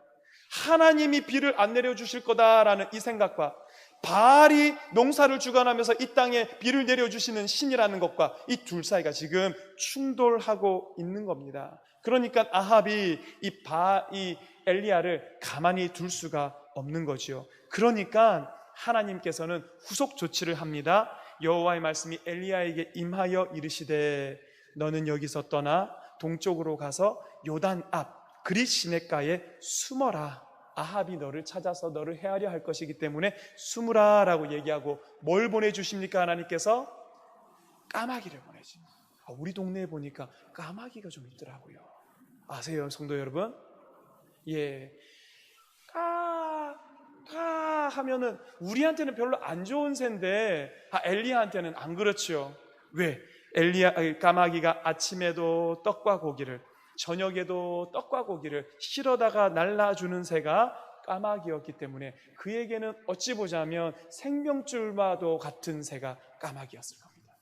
하나님이 비를 안 내려주실 거다라는 이 생각과 바알이 농사를 주관하면서 이 땅에 비를 내려주시는 신이라는 것과 이 둘 사이가 지금 충돌하고 있는 겁니다. 그러니까 아합이 이 엘리야를 가만히 둘 수가 없는 거지요. 그러니까 하나님께서는 후속 조치를 합니다. 여호와의 말씀이 엘리야에게 임하여 이르시되 너는 여기서 떠나 동쪽으로 가서 요단 앞 그릿 시냇가에 숨어라. 아합이 너를 찾아서 너를 해하려 할 것이기 때문에 숨으라 라고 얘기하고 뭘 보내주십니까? 하나님께서 까마귀를 보내십니다. 우리 동네에 보니까 까마귀가 좀 있더라고요. 아세요, 성도 여러분? 예, 까 하면은 우리한테는 별로 안 좋은 새인데 엘리야한테는 안 그렇죠. 왜? 까마귀가 아침에도 떡과 고기를, 저녁에도 떡과 고기를 실어다가 날라주는 새가 까마귀였기 때문에 그에게는 어찌 보자면 생명줄과도 같은 새가 까마귀였을 겁니다.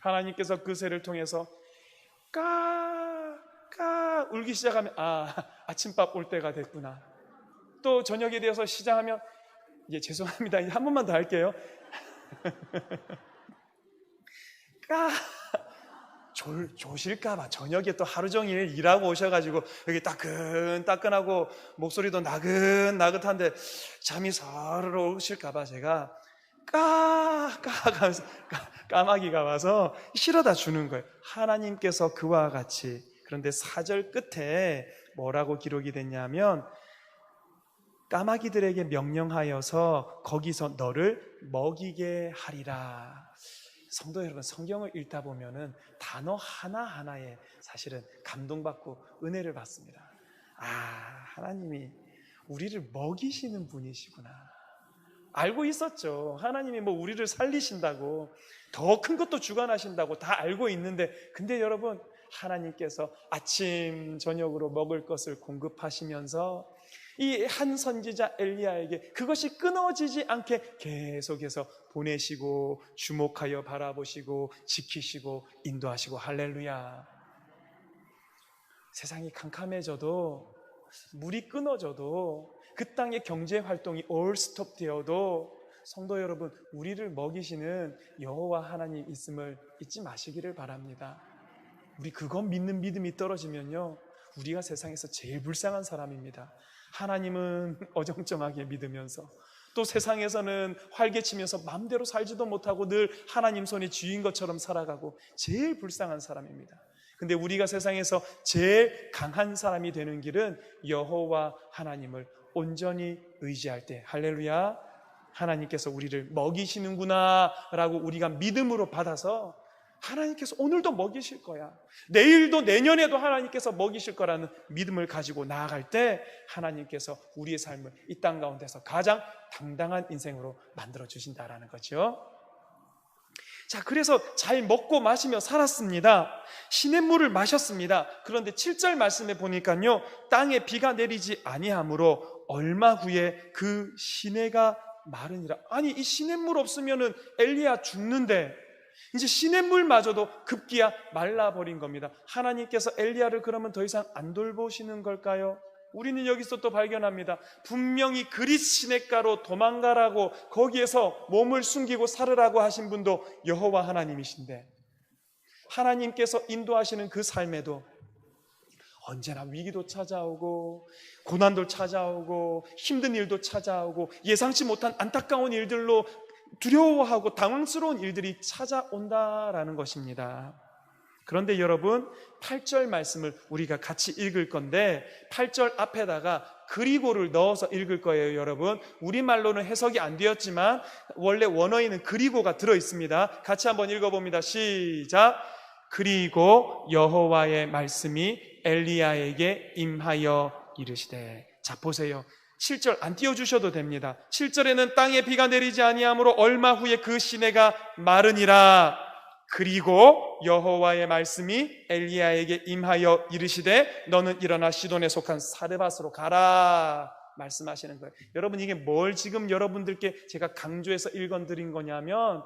하나님께서 그 새를 통해서 울기 시작하면 아침밥 올 때가 됐구나. 또 저녁에 되어서 시작하면 죄송합니다. 한 번만 더 할게요. 조실까봐 저녁에 또 하루 종일 일하고 오셔가지고 여기 따끈따끈하고 목소리도 나긋나긋한데 잠이 서르르 오실까봐 제가 하면서 까마귀가 와서 실어다 주는 거예요. 하나님께서 그와 같이. 그런데 4절 끝에 뭐라고 기록이 됐냐면 까마귀들에게 명령하여서 거기서 너를 먹이게 하리라. 성도 여러분, 성경을 읽다 보면은 단어 하나하나에 사실은 감동받고 은혜를 받습니다. 하나님이 우리를 먹이시는 분이시구나. 알고 있었죠. 하나님이 우리를 살리신다고, 더 큰 것도 주관하신다고 다 알고 있는데, 근데 여러분, 하나님께서 아침 저녁으로 먹을 것을 공급하시면서 이 한 선지자 엘리야에게 그것이 끊어지지 않게 계속해서 보내시고 주목하여 바라보시고 지키시고 인도하시고. 할렐루야. 세상이 캄캄해져도 물이 끊어져도 그 땅의 경제 활동이 올 스톱 되어도 성도 여러분, 우리를 먹이시는 여호와 하나님 있음을 잊지 마시기를 바랍니다. 우리 그것 믿는 믿음이 떨어지면요, 우리가 세상에서 제일 불쌍한 사람입니다. 하나님은 어정쩡하게 믿으면서 또 세상에서는 활개치면서 마음대로 살지도 못하고 늘 하나님 손이 쥐인 것처럼 살아가고 제일 불쌍한 사람입니다. 근데 우리가 세상에서 제일 강한 사람이 되는 길은 여호와 하나님을 온전히 의지할 때, 할렐루야, 하나님께서 우리를 먹이시는구나 라고 우리가 믿음으로 받아서 하나님께서 오늘도 먹이실 거야, 내일도 내년에도 하나님께서 먹이실 거라는 믿음을 가지고 나아갈 때 하나님께서 우리의 삶을 이 땅 가운데서 가장 당당한 인생으로 만들어 주신다라는 거죠. 자, 그래서 잘 먹고 마시며 살았습니다. 시냇물을 마셨습니다. 그런데 7절 말씀에 보니까요, 땅에 비가 내리지 아니하므로 얼마 후에 그 시내가 마르니라. 아니, 이 시냇물 없으면은 엘리야 죽는데 이제 시냇물마저도 급기야 말라버린 겁니다. 하나님께서 엘리야를 그러면 더 이상 안 돌보시는 걸까요? 우리는 여기서 또 발견합니다. 분명히 그릿 시냇가로 도망가라고, 거기에서 몸을 숨기고 살으라고 하신 분도 여호와 하나님이신데, 하나님께서 인도하시는 그 삶에도 언제나 위기도 찾아오고 고난도 찾아오고 힘든 일도 찾아오고 예상치 못한 안타까운 일들로 두려워하고 당황스러운 일들이 찾아온다라는 것입니다. 그런데 여러분, 8절 말씀을 우리가 같이 읽을 건데 8절 앞에다가 그리고를 넣어서 읽을 거예요. 여러분, 우리말로는 해석이 안 되었지만 원래 원어에는 그리고가 들어있습니다. 같이 한번 읽어봅니다. 시작. 그리고 여호와의 말씀이 엘리야에게 임하여 이르시되. 자, 보세요. 7절 안 띄워주셔도 됩니다. 7절에는 땅에 비가 내리지 아니하므로 얼마 후에 그 시내가 마르니라. 그리고 여호와의 말씀이 엘리야에게 임하여 이르시되 너는 일어나 시돈에 속한 사르밧으로 가라 말씀하시는 거예요. 여러분, 이게 뭘 지금 여러분들께 제가 강조해서 읽어드린 거냐면,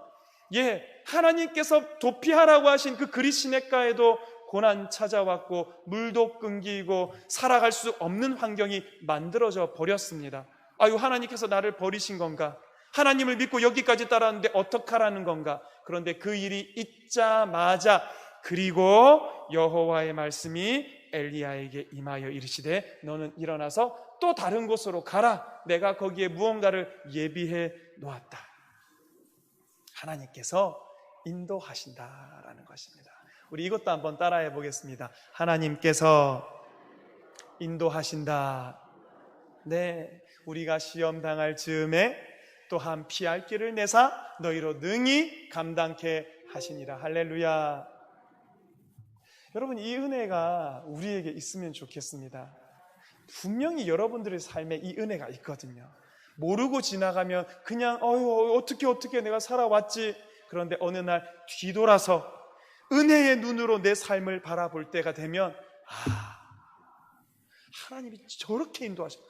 하나님께서 도피하라고 하신 그 그릿 시냇가에도 고난 찾아왔고 물도 끊기고 살아갈 수 없는 환경이 만들어져 버렸습니다. 아유, 하나님께서 나를 버리신 건가? 하나님을 믿고 여기까지 따라왔는데 어떡하라는 건가? 그런데 그 일이 있자마자 그리고 여호와의 말씀이 엘리야에게 임하여 이르시되 너는 일어나서 또 다른 곳으로 가라. 내가 거기에 무언가를 예비해 놓았다. 하나님께서 인도하신다라는 것입니다. 우리 이것도 한번 따라해 보겠습니다. 하나님께서 인도하신다. 네, 우리가 시험 당할 즈음에 또한 피할 길을 내사 너희로 능히 감당케 하시니라. 할렐루야. 여러분, 이 은혜가 우리에게 있으면 좋겠습니다. 분명히 여러분들의 삶에 이 은혜가 있거든요. 모르고 지나가면 그냥 어떻게 내가 살아왔지. 그런데 어느 날 뒤돌아서 은혜의 눈으로 내 삶을 바라볼 때가 되면 하나님이 저렇게 인도하셔.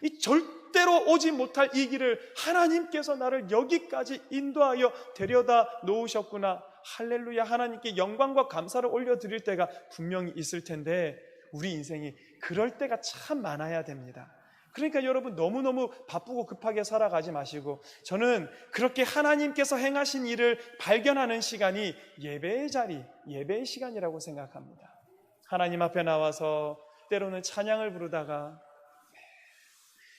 이 절대로 오지 못할 이 길을 하나님께서 나를 여기까지 인도하여 데려다 놓으셨구나. 할렐루야. 하나님께 영광과 감사를 올려드릴 때가 분명히 있을 텐데 우리 인생이 그럴 때가 참 많아야 됩니다. 그러니까 여러분 너무너무 바쁘고 급하게 살아가지 마시고, 저는 그렇게 하나님께서 행하신 일을 발견하는 시간이 예배의 자리, 예배의 시간이라고 생각합니다. 하나님 앞에 나와서 때로는 찬양을 부르다가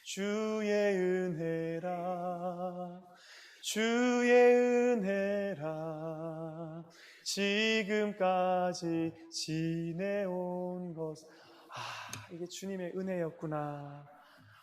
주의 은혜라 주의 은혜라 지금까지 지내온 것, 이게 주님의 은혜였구나.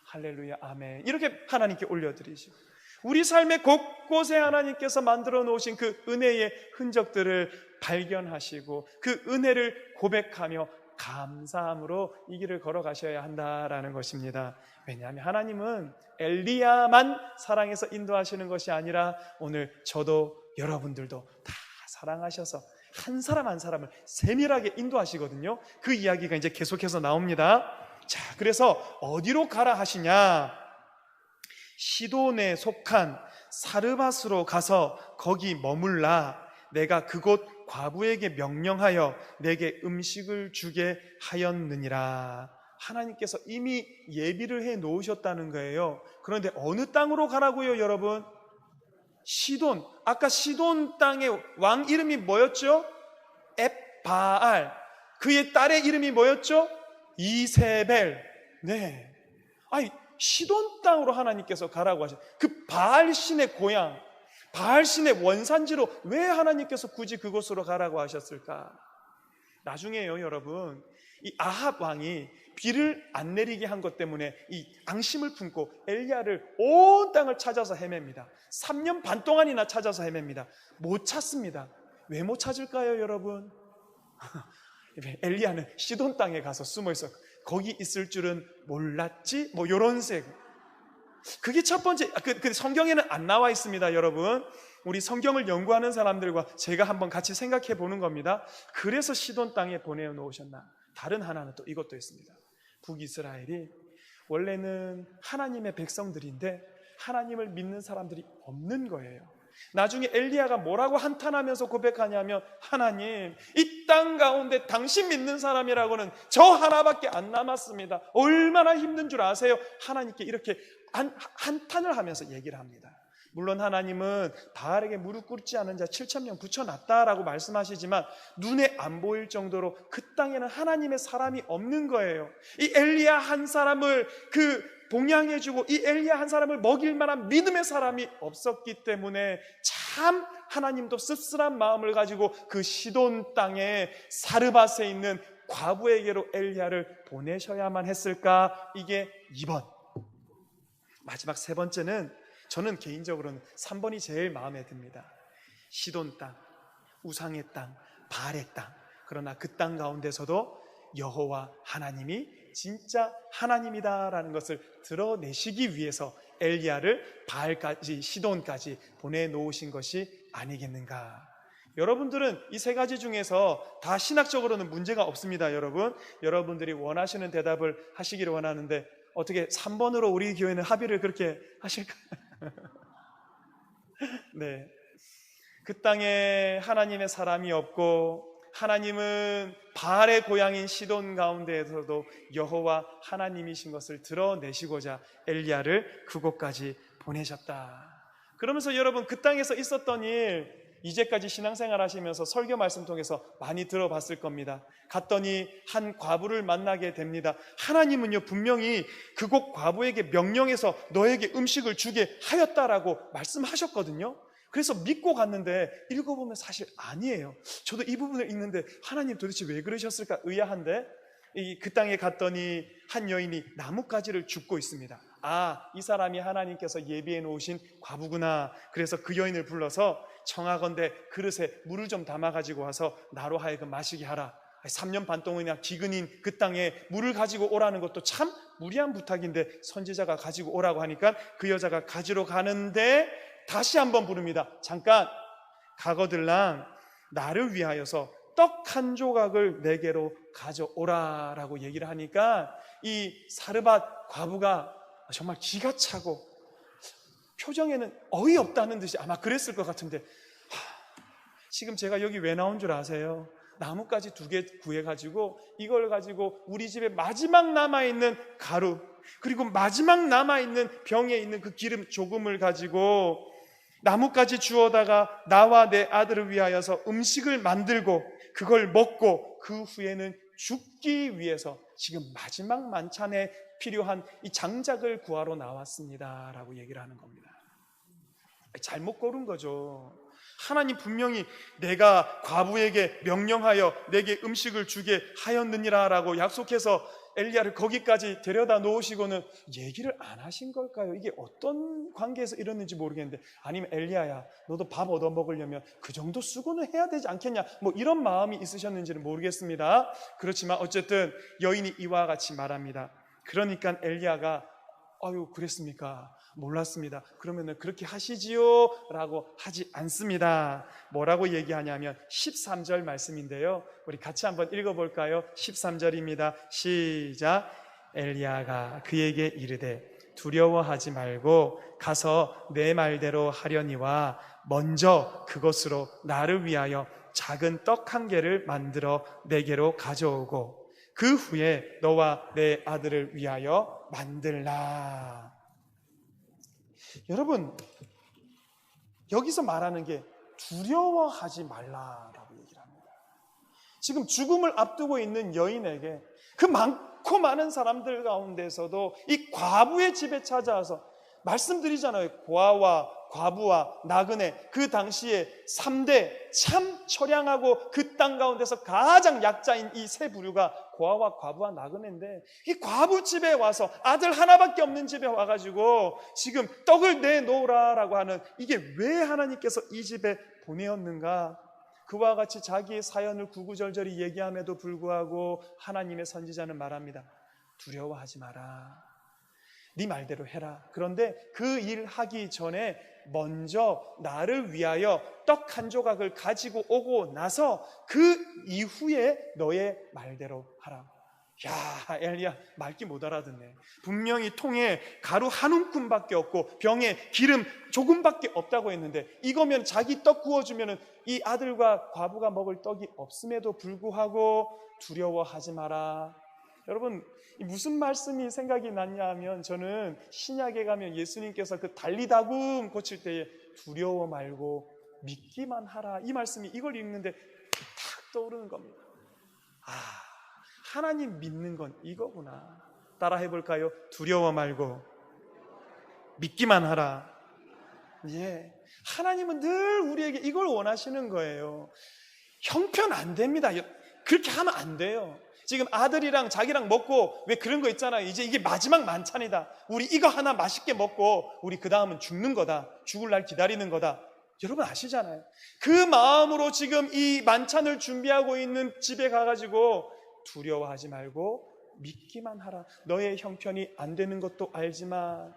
할렐루야, 아멘. 이렇게 하나님께 올려드리시고, 우리 삶의 곳곳에 하나님께서 만들어 놓으신 그 은혜의 흔적들을 발견하시고 그 은혜를 고백하며 감사함으로 이 길을 걸어가셔야 한다라는 것입니다. 왜냐하면 하나님은 엘리야만 사랑해서 인도하시는 것이 아니라 오늘 저도 여러분들도 다 사랑하셔서 한 사람 한 사람을 세밀하게 인도하시거든요. 그 이야기가 이제 계속해서 나옵니다. 자, 그래서 어디로 가라 하시냐? 시돈에 속한 사르밧으로 가서 거기 머물라. 내가 그곳 과부에게 명령하여 내게 음식을 주게 하였느니라. 하나님께서 이미 예비를 해 놓으셨다는 거예요. 그런데 어느 땅으로 가라고요, 여러분? 시돈. 아까 시돈 땅의 왕 이름이 뭐였죠? 엣바알. 그의 딸의 이름이 뭐였죠? 이세벨. 네. 시돈 땅으로 하나님께서 가라고 하셨어요. 그 바알 신의 고향, 바알 신의 원산지로 왜 하나님께서 굳이 그곳으로 가라고 하셨을까? 나중에요, 여러분, 이 아합 왕이 비를 안 내리게 한 것 때문에 이 앙심을 품고 엘리야를 온 땅을 찾아서 헤맵니다. 3년 반 동안이나 찾아서 헤맵니다. 못 찾습니다. 왜 못 찾을까요, 여러분? 엘리야는 시돈 땅에 가서 숨어 있어. 거기 있을 줄은 몰랐지? 요런 색. 그게 첫 번째. 그 성경에는 안 나와 있습니다, 여러분. 우리 성경을 연구하는 사람들과 제가 한번 같이 생각해 보는 겁니다. 그래서 시돈 땅에 보내놓으셨나? 다른 하나는 또 이것도 있습니다. 북이스라엘이 원래는 하나님의 백성들인데 하나님을 믿는 사람들이 없는 거예요. 나중에 엘리야가 뭐라고 한탄하면서 고백하냐면, 하나님, 이 땅 가운데 당신 믿는 사람이라고는 저 하나밖에 안 남았습니다. 얼마나 힘든 줄 아세요? 하나님께 이렇게 한탄을 하면서 얘기를 합니다. 물론 하나님은 바알에게 무릎 꿇지 않은 자 7,000명 붙여놨다라고 말씀하시지만 눈에 안 보일 정도로 그 땅에는 하나님의 사람이 없는 거예요. 이 엘리야 한 사람을 봉양해주고 이 엘리야 한 사람을 먹일 만한 믿음의 사람이 없었기 때문에 참 하나님도 씁쓸한 마음을 가지고 그 시돈 땅에 사르밧에 있는 과부에게로 엘리야를 보내셔야만 했을까? 이게 2번. 마지막 세 번째는 저는 개인적으로는 3번이 제일 마음에 듭니다. 시돈 땅, 우상의 땅, 바알의 땅. 그러나 그 땅 가운데서도 여호와 하나님이 진짜 하나님이다라는 것을 드러내시기 위해서 엘리야를 바알까지, 시돈까지 보내놓으신 것이 아니겠는가. 여러분들은 이 세 가지 중에서 다 신학적으로는 문제가 없습니다. 여러분들이 원하시는 대답을 하시기를 원하는데 어떻게 3번으로 우리 교회는 합의를 그렇게 하실까요? 네. 그 땅에 하나님의 사람이 없고 하나님은 바알의 고향인 시돈 가운데에서도 여호와 하나님이신 것을 드러내시고자 엘리야를 그곳까지 보내셨다. 그러면서 여러분, 그 땅에서 있었던 일, 이제까지 신앙생활 하시면서 설교 말씀 통해서 많이 들어봤을 겁니다. 갔더니 한 과부를 만나게 됩니다. 하나님은요, 분명히 그곳 과부에게 명령해서 너에게 음식을 주게 하였다라고 말씀하셨거든요. 그래서 믿고 갔는데 읽어보면 사실 아니에요. 저도 이 부분을 읽는데 하나님 도대체 왜 그러셨을까 의아한데, 그 땅에 갔더니 한 여인이 나뭇가지를 줍고 있습니다. 아, 이 사람이 하나님께서 예비해 놓으신 과부구나. 그래서 그 여인을 불러서 청하건대 그릇에 물을 좀 담아가지고 와서 나로 하여금 마시게 하라. 3년 반 동안이나 기근인 그 땅에 물을 가지고 오라는 것도 참 무리한 부탁인데 선지자가 가지고 오라고 하니까 그 여자가 가지러 가는데 다시 한번 부릅니다. 잠깐 가거들랑 나를 위하여서 떡 한 조각을 내게로 가져오라라고 얘기를 하니까 이 사르밧 과부가 정말 기가 차고 표정에는 어이없다는 듯이 아마 그랬을 것 같은데, 지금 제가 여기 왜 나온 줄 아세요? 나뭇가지 2개 구해가지고 이걸 가지고 우리 집에 마지막 남아있는 가루, 그리고 마지막 남아있는 병에 있는 그 기름 조금을 가지고 나뭇가지 주워다가 나와 내 아들을 위하여서 음식을 만들고 그걸 먹고 그 후에는 죽기 위해서 지금 마지막 만찬에 필요한 이 장작을 구하러 나왔습니다 라고 얘기를 하는 겁니다. 잘못 고른 거죠. 하나님 분명히 내가 과부에게 명령하여 내게 음식을 주게 하였느니라 라고 약속해서 엘리야를 거기까지 데려다 놓으시고는 얘기를 안 하신 걸까요? 이게 어떤 관계에서 이랬는지 모르겠는데, 아니면 엘리야야 너도 밥 얻어 먹으려면 그 정도 수고는 해야 되지 않겠냐, 뭐 이런 마음이 있으셨는지는 모르겠습니다. 그렇지만 어쨌든 여인이 이와 같이 말합니다. 그러니까 엘리야가 아유 그랬습니까? 몰랐습니다. 그러면은 그렇게 하시지요? 라고 하지 않습니다. 뭐라고 얘기하냐면 13절 말씀인데요, 우리 같이 한번 읽어볼까요? 13절입니다. 시작. 엘리야가 그에게 이르되 두려워하지 말고 가서 내 말대로 하려니와 먼저 그것으로 나를 위하여 작은 떡 1개를 만들어 내게로 가져오고 그 후에 너와 내 아들을 위하여 만들라. 여러분, 여기서 말하는 게 두려워하지 말라라고 얘기를 합니다. 지금 죽음을 앞두고 있는 여인에게 그 많고 많은 사람들 가운데서도 이 과부의 집에 찾아와서 말씀드리잖아요. 고아와 과부와 나그네, 그 당시에 3대 참 처량하고 그 땅 가운데서 가장 약자인 이 세 부류가 고아와 과부와 나그네인데, 이 과부 집에 와서 아들 하나밖에 없는 집에 와가지고 지금 떡을 내놓으라라고 하는, 이게 왜 하나님께서 이 집에 보내었는가? 그와 같이 자기의 사연을 구구절절히 얘기함에도 불구하고 하나님의 선지자는 말합니다. 두려워하지 마라. 네 말대로 해라. 그런데 그 일 하기 전에 먼저 나를 위하여 떡 1 조각을 가지고 오고 나서 그 이후에 너의 말대로 하라. 야, 엘리야 말귀 못 알아듣네. 분명히 통에 가루 한 움큼밖에 없고 병에 기름 조금밖에 없다고 했는데, 이거면 자기 떡 구워주면 이 아들과 과부가 먹을 떡이 없음에도 불구하고 두려워하지 마라. 여러분, 무슨 말씀이 생각이 났냐 하면, 저는 신약에 가면 예수님께서 그 달리다굼 고칠 때에 두려워 말고 믿기만 하라, 이 말씀이, 이걸 읽는데 탁 떠오르는 겁니다. 아, 하나님 믿는 건 이거구나. 따라 해볼까요? 두려워 말고 믿기만 하라. 예, 하나님은 늘 우리에게 이걸 원하시는 거예요. 형편 안 됩니다. 그렇게 하면 안 돼요. 지금 아들이랑 자기랑 먹고 왜 그런 거 있잖아요. 이제 이게 마지막 만찬이다. 우리 이거 하나 맛있게 먹고 우리 그 다음은 죽는 거다. 죽을 날 기다리는 거다. 여러분 아시잖아요. 그 마음으로 지금 이 만찬을 준비하고 있는 집에 가가지고 두려워하지 말고 믿기만 하라. 너의 형편이 안 되는 것도 알지만,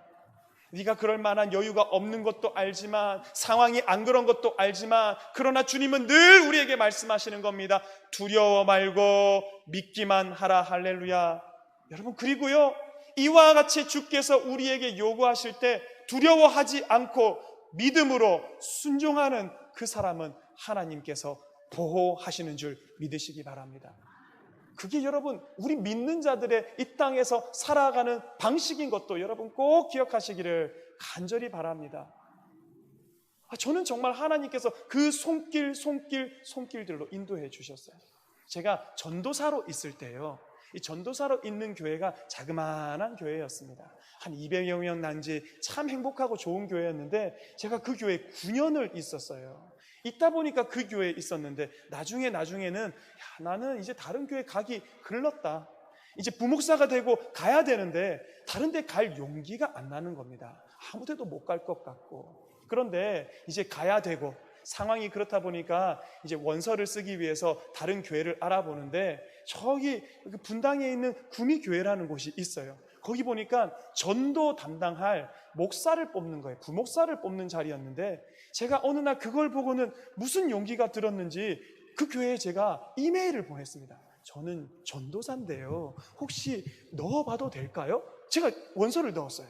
네가 그럴 만한 여유가 없는 것도 알지만, 상황이 안 그런 것도 알지만, 그러나 주님은 늘 우리에게 말씀하시는 겁니다. 두려워 말고 믿기만 하라. 할렐루야. 여러분, 그리고요, 이와 같이 주께서 우리에게 요구하실 때 두려워하지 않고 믿음으로 순종하는 그 사람은 하나님께서 보호하시는 줄 믿으시기 바랍니다. 그게 여러분 우리 믿는 자들의 이 땅에서 살아가는 방식인 것도 여러분 꼭 기억하시기를 간절히 바랍니다. 저는 정말 하나님께서 그 손길들로 인도해 주셨어요. 제가 전도사로 있을 때요, 이 전도사로 있는 교회가 자그마한 교회였습니다. 한 200여 명 난지 참 행복하고 좋은 교회였는데 제가 그 교회에 9년을 있었어요. 있다 보니까 그 교회에 있었는데 나중에는 나는 이제 다른 교회 가기 글렀다. 이제 부목사가 되고 가야 되는데 다른 데 갈 용기가 안 나는 겁니다. 아무 데도 못 갈 것 같고. 그런데 이제 가야 되고 상황이 그렇다 보니까 이제 원서를 쓰기 위해서 다른 교회를 알아보는데 저기 분당에 있는 구미교회라는 곳이 있어요. 거기 보니까 전도 담당할 목사를 뽑는 거예요. 부목사를 뽑는 자리였는데 제가 어느 날 그걸 보고는 무슨 용기가 들었는지 그 교회에 제가 이메일을 보냈습니다. 저는 전도사인데요, 혹시 넣어봐도 될까요? 제가 원서를 넣었어요.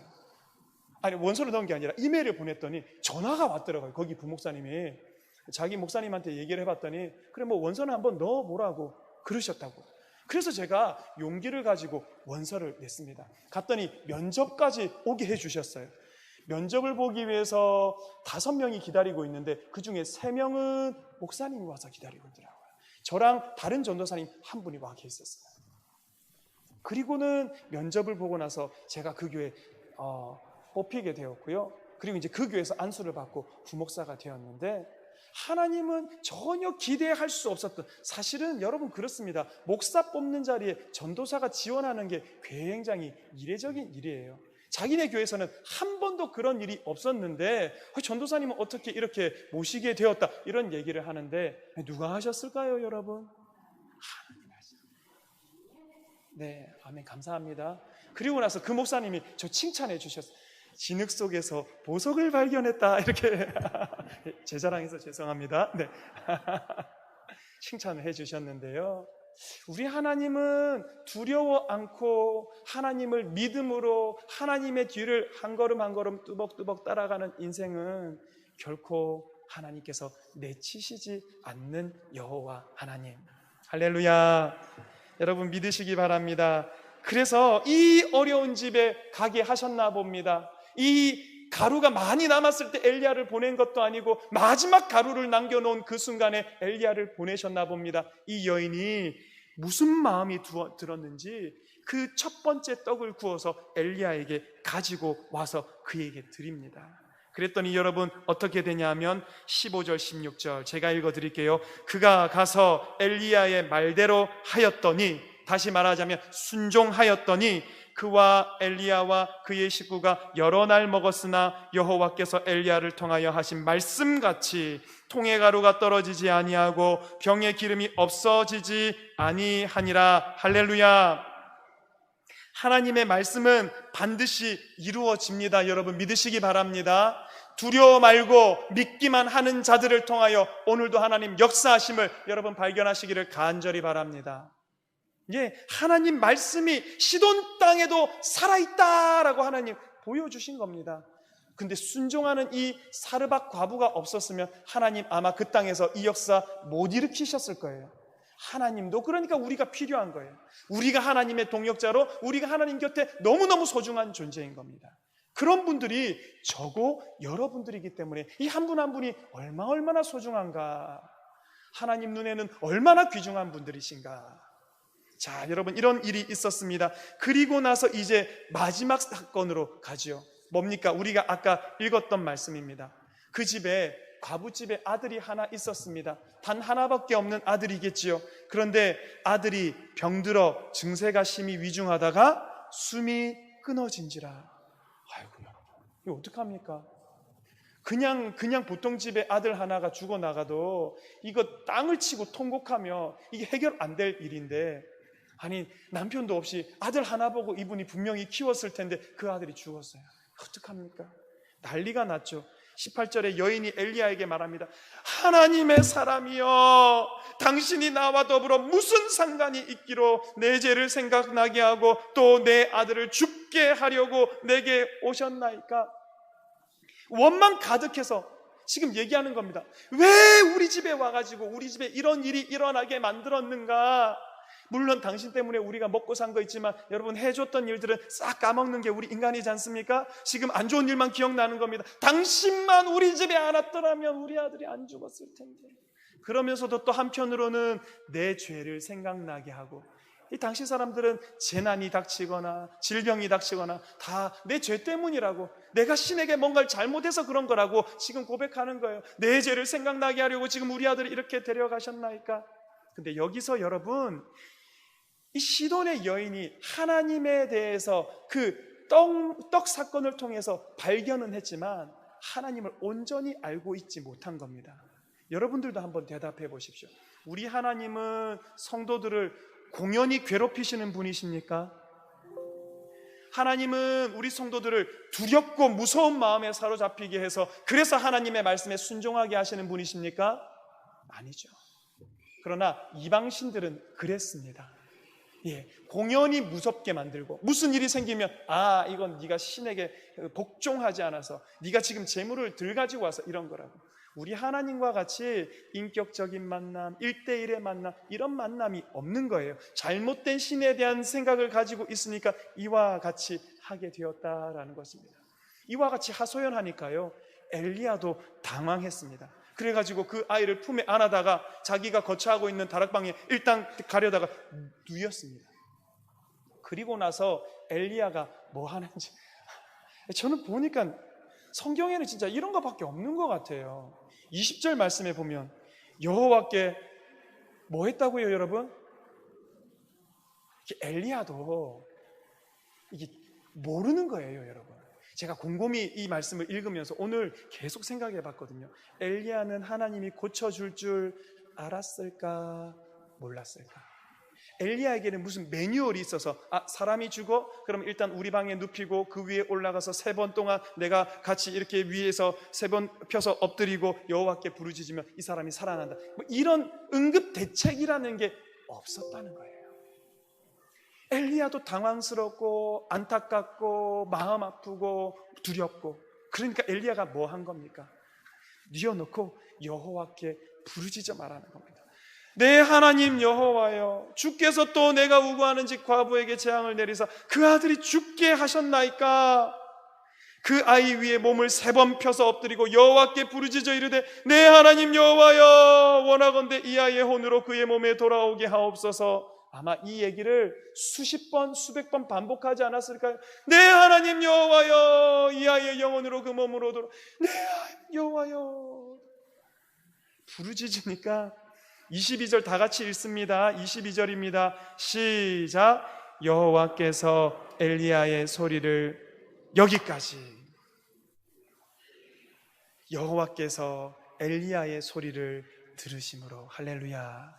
아니, 원서를 넣은 게 아니라 이메일을 보냈더니 전화가 왔더라고요. 거기 부목사님이 자기 목사님한테 얘기를 해봤더니 그래 뭐 원서는 한번 넣어보라고 그러셨다고. 그래서 제가 용기를 가지고 원서를 냈습니다. 갔더니 면접까지 오게 해주셨어요. 면접을 보기 위해서 5명이 기다리고 있는데 그 중에 3명은 목사님이 와서 기다리고 있더라고요. 저랑 다른 전도사님 한 분이 와 계셨어요. 그리고는 면접을 보고 나서 제가 그 교회 뽑히게 되었고요. 그리고 이제 그 교회에서 안수를 받고 부목사가 되었는데 하나님은 전혀 기대할 수 없었던, 사실은 여러분 그렇습니다. 목사 뽑는 자리에 전도사가 지원하는 게 굉장히 이례적인 일이에요. 자기네 교회에서는 한 번도 그런 일이 없었는데 전도사님은 어떻게 이렇게 모시게 되었다 이런 얘기를 하는데 누가 하셨을까요, 여러분? 하나님 하셨어요. 네, 아멘, 감사합니다. 그리고 나서 그 목사님이 저 칭찬해 주셨어요. 진흙 속에서 보석을 발견했다, 이렇게 제 자랑해서 죄송합니다. 네. 칭찬을 해주셨는데요. 우리 하나님은 두려워 않고 하나님을 믿음으로 하나님의 뒤를 한 걸음 한 걸음 뚜벅뚜벅 따라가는 인생은 결코 하나님께서 내치시지 않는 여호와 하나님. 할렐루야. 여러분 믿으시기 바랍니다. 그래서 이 어려운 집에 가게 하셨나 봅니다. 이 가루가 많이 남았을 때 엘리야를 보낸 것도 아니고 마지막 가루를 남겨놓은 그 순간에 엘리야를 보내셨나 봅니다. 이 여인이 무슨 마음이 들었는지 그 첫 번째 떡을 구워서 엘리야에게 가지고 와서 그에게 드립니다. 그랬더니 여러분 어떻게 되냐면 15절 16절 제가 읽어드릴게요. 그가 가서 엘리야의 말대로 하였더니, 다시 말하자면 순종하였더니 그와 엘리야와 그의 식구가 여러 날 먹었으나 여호와께서 엘리야를 통하여 하신 말씀같이 통의 가루가 떨어지지 아니하고 병의 기름이 없어지지 아니하니라. 할렐루야. 하나님의 말씀은 반드시 이루어집니다. 여러분 믿으시기 바랍니다. 두려워 말고 믿기만 하는 자들을 통하여 오늘도 하나님 역사하심을 여러분 발견하시기를 간절히 바랍니다. 예, 하나님 말씀이 시돈 땅에도 살아있다라고 하나님 보여주신 겁니다. 근데 순종하는 이 사르밧 과부가 없었으면 하나님 아마 그 땅에서 이 역사 못 일으키셨을 거예요. 하나님도 그러니까 우리가 필요한 거예요. 우리가 하나님의 동역자로 우리가 하나님 곁에 너무너무 소중한 존재인 겁니다. 그런 분들이 저고 여러분들이기 때문에 이 한 분 한 분이 얼마나 소중한가, 하나님 눈에는 얼마나 귀중한 분들이신가. 자, 여러분 이런 일이 있었습니다. 그리고 나서 이제 마지막 사건으로 가지요. 뭡니까? 우리가 아까 읽었던 말씀입니다. 그 집에, 과부집에 아들이 하나 있었습니다. 단 하나밖에 없는 아들이겠지요. 그런데 아들이 병들어 증세가 심히 위중하다가 숨이 끊어진지라. 아이고 여러분, 이거 어떡합니까? 그냥 보통 집에 아들 하나가 죽어나가도 이거 땅을 치고 통곡하며 이게 해결 안 될 일인데, 아니 남편도 없이 아들 하나 보고 이분이 분명히 키웠을 텐데 그 아들이 죽었어요. 어떡합니까? 난리가 났죠. 18절에 여인이 엘리야에게 말합니다. 하나님의 사람이여, 당신이 나와 더불어 무슨 상관이 있기로 내 죄를 생각나게 하고 또 내 아들을 죽게 하려고 내게 오셨나이까? 원망 가득해서 지금 얘기하는 겁니다. 왜 우리 집에 와가지고 우리 집에 이런 일이 일어나게 만들었는가? 물론 당신 때문에 우리가 먹고 산 거 있지만 여러분 해줬던 일들은 싹 까먹는 게 우리 인간이지 않습니까? 지금 안 좋은 일만 기억나는 겁니다. 당신만 우리 집에 안 왔더라면 우리 아들이 안 죽었을 텐데. 그러면서도 또 한편으로는 내 죄를 생각나게 하고, 이 당시 사람들은 재난이 닥치거나 질병이 닥치거나 다 내 죄 때문이라고, 내가 신에게 뭔가를 잘못해서 그런 거라고 지금 고백하는 거예요. 내 죄를 생각나게 하려고 지금 우리 아들을 이렇게 데려가셨나이까? 근데 여기서 여러분, 이 시돈의 여인이 하나님에 대해서 그 떡 사건을 통해서 발견은 했지만 하나님을 온전히 알고 있지 못한 겁니다. 여러분들도 한번 대답해 보십시오. 우리 하나님은 성도들을 공연히 괴롭히시는 분이십니까? 하나님은 우리 성도들을 두렵고 무서운 마음에 사로잡히게 해서 그래서 하나님의 말씀에 순종하게 하시는 분이십니까? 아니죠. 그러나 이방신들은 그랬습니다. 공연히 무섭게 만들고, 무슨 일이 생기면 이건 네가 신에게 복종하지 않아서, 네가 지금 재물을 들 가지고 와서 이런 거라고. 우리 하나님과 같이 인격적인 만남, 1대1의 만남, 이런 만남이 없는 거예요. 잘못된 신에 대한 생각을 가지고 있으니까 이와 같이 하게 되었다라는 것입니다. 이와 같이 하소연하니까요, 엘리야도 당황했습니다. 그래가지고 그 아이를 품에 안아다가 자기가 거처하고 있는 다락방에 일단 가려다가 누웠습니다. 그리고 나서 엘리야가 뭐 하는지, 저는 보니까 성경에는 진짜 이런 것밖에 없는 것 같아요. 20절 말씀에 보면 여호와께 뭐 했다고요, 여러분? 엘리야도 이게 모르는 거예요, 여러분. 제가 곰곰이 이 말씀을 읽으면서 오늘 계속 생각해 봤거든요. 엘리야는 하나님이 고쳐줄 줄 알았을까, 몰랐을까? 엘리야에게는 무슨 매뉴얼이 있어서 사람이 죽어? 그럼 일단 우리 방에 눕히고 그 위에 올라가서 3번 동안 내가 같이 이렇게 위에서 3번 펴서 엎드리고 여호와께 부르짖으면 이 사람이 살아난다, 뭐 이런 응급 대책이라는 게 없었다는 거예요. 엘리야도 당황스럽고 안타깝고 마음 아프고 두렵고, 그러니까 엘리야가 뭐 한 겁니까? 뉘어놓고 여호와께 부르짖어 말하는 겁니다. 내 하나님 여호와여, 주께서 또 내가 우고하는 집 과부에게 재앙을 내리사 그 아들이 죽게 하셨나이까? 그 아이 위에 몸을 3번 펴서 엎드리고 여호와께 부르짖어 이르되 내 하나님 여호와여, 원하건대 이 아이의 혼으로 그의 몸에 돌아오게 하옵소서. 아마 이 얘기를 수십 번, 수백 번 반복하지 않았을까요? 내 하나님 여호와여, 이 아이의 영혼으로 그 몸으로 돌아, 내 하나님 여호와여. 부르짖으니까 22절 다 같이 읽습니다. 22절입니다. 시작. 여호와께서 엘리야의 소리를, 여기까지. 여호와께서 엘리야의 소리를 들으심으로. 할렐루야.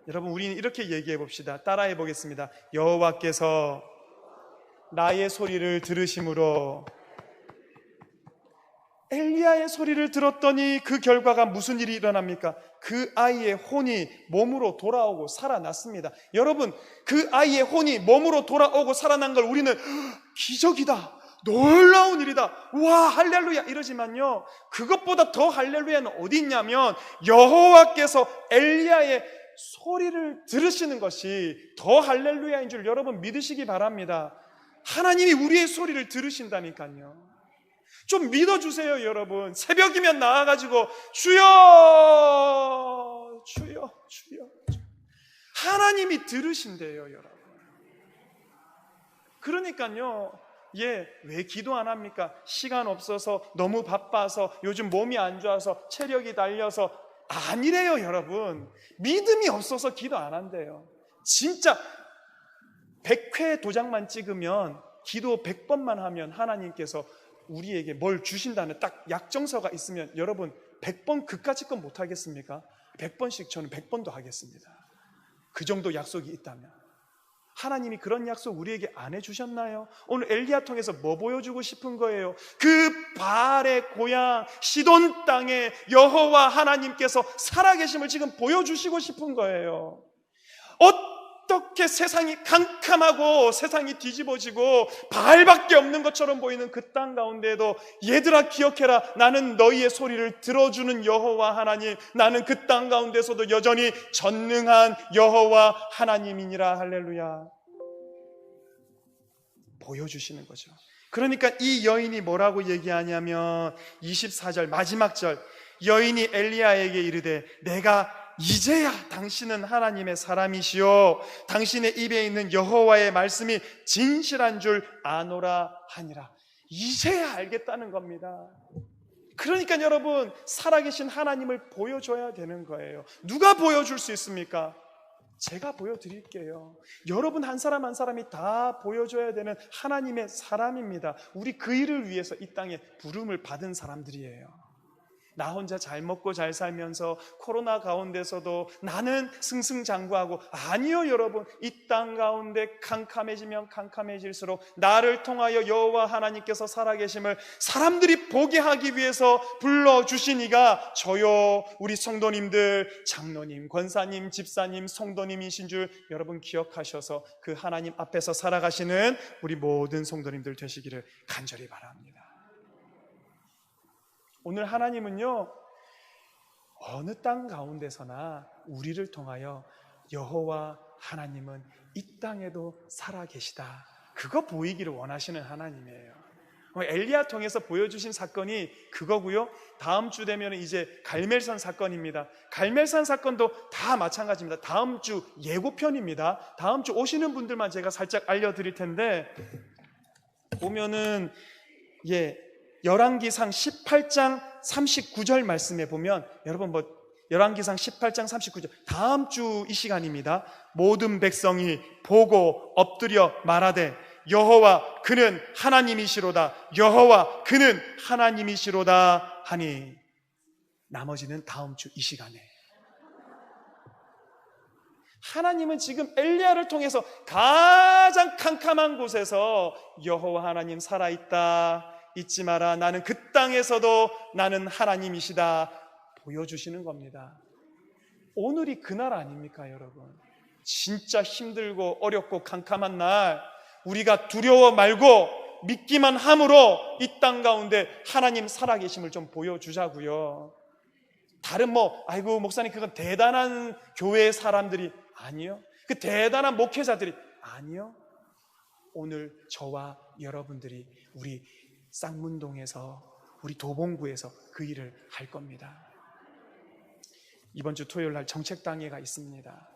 여러분, 우리는 이렇게 얘기해 봅시다. 따라해 보겠습니다. 여호와께서 나의 소리를 들으심으로. 엘리야의 소리를 들었더니 그 결과가 무슨 일이 일어납니까? 그 아이의 혼이 몸으로 돌아오고 살아났습니다. 여러분, 그 아이의 혼이 몸으로 돌아오고 살아난 걸 우리는 기적이다, 놀라운 일이다, 와 할렐루야 이러지만요, 그것보다 더 할렐루야는 어디 있냐면 여호와께서 엘리야의 소리를 들으시는 것이 더 할렐루야인 줄 여러분 믿으시기 바랍니다. 하나님이 우리의 소리를 들으신다니까요. 좀 믿어주세요, 여러분. 새벽이면 나와가지고 주여, 주여, 주여. 하나님이 들으신대요, 여러분. 그러니까요, 왜 기도 안 합니까? 시간 없어서, 너무 바빠서, 요즘 몸이 안 좋아서, 체력이 달려서. 아니래요, 여러분. 믿음이 없어서 기도 안 한대요. 진짜 100회 도장만 찍으면, 기도 100번만 하면 하나님께서 우리에게 뭘 주신다는 딱 약정서가 있으면 여러분 100번 그까짓 건 못 하겠습니까? 100번씩 저는 100번도 하겠습니다. 그 정도 약속이 있다면. 하나님이 그런 약속 우리에게 안 해주셨나요? 오늘 엘리야 통해서 뭐 보여주고 싶은 거예요? 그 바알의 고향 시돈 땅에 여호와 하나님께서 살아계심을 지금 보여주시고 싶은 거예요. 어떻게 세상이 캄캄하고 세상이 뒤집어지고 바알밖에 없는 것처럼 보이는 그 땅 가운데에도 얘들아 기억해라, 나는 너희의 소리를 들어주는 여호와 하나님, 나는 그 땅 가운데서도 여전히 전능한 여호와 하나님이니라. 할렐루야. 보여주시는 거죠. 그러니까 이 여인이 뭐라고 얘기하냐면 24절 마지막 절, 여인이 엘리야에게 이르되 내가 이제야 당신은 하나님의 사람이시오, 당신의 입에 있는 여호와의 말씀이 진실한 줄 아노라 하니라. 이제야 알겠다는 겁니다. 그러니까 여러분, 살아계신 하나님을 보여줘야 되는 거예요. 누가 보여줄 수 있습니까? 제가 보여드릴게요. 여러분 한 사람 한 사람이 다 보여줘야 되는 하나님의 사람입니다. 우리 그 일을 위해서 이 땅에 부름을 받은 사람들이에요. 나 혼자 잘 먹고 잘 살면서 코로나 가운데서도 나는 승승장구하고, 아니요 여러분, 이 땅 가운데 캄캄해지면 캄캄해질수록 나를 통하여 여호와 하나님께서 살아계심을 사람들이 보게 하기 위해서 불러주신 이가 저요, 우리 성도님들, 장로님, 권사님, 집사님, 성도님이신 줄 여러분 기억하셔서 그 하나님 앞에서 살아가시는 우리 모든 성도님들 되시기를 간절히 바랍니다. 오늘 하나님은요, 어느 땅 가운데서나 우리를 통하여 여호와 하나님은 이 땅에도 살아계시다, 그거 보이기를 원하시는 하나님이에요. 엘리야 통해서 보여주신 사건이 그거고요. 다음 주 되면 이제 갈멜산 사건입니다. 갈멜산 사건도 다 마찬가지입니다. 다음 주 예고편입니다. 다음 주 오시는 분들만 제가 살짝 알려드릴 텐데, 보면은 열왕기상 18장 39절 말씀에 보면, 여러분 열왕기상 18장 39절, 다음 주 이 시간입니다. 모든 백성이 보고 엎드려 말하되 여호와 그는 하나님이시로다, 여호와 그는 하나님이시로다 하니, 나머지는 다음 주 이 시간에. 하나님은 지금 엘리야를 통해서 가장 캄캄한 곳에서 여호와 하나님 살아있다, 잊지 마라, 나는 그 땅에서도 나는 하나님이시다 보여주시는 겁니다. 오늘이 그날 아닙니까 여러분? 진짜 힘들고 어렵고 캄캄한 날, 우리가 두려워 말고 믿기만 함으로 이 땅 가운데 하나님 살아계심을 좀 보여주자고요. 다른 아이고 목사님 그건 대단한 교회의 사람들이 아니요, 그 대단한 목회자들이 아니요, 오늘 저와 여러분들이 우리 쌍문동에서, 우리 도봉구에서 그 일을 할 겁니다. 이번 주 토요일 날 정책당회가 있습니다.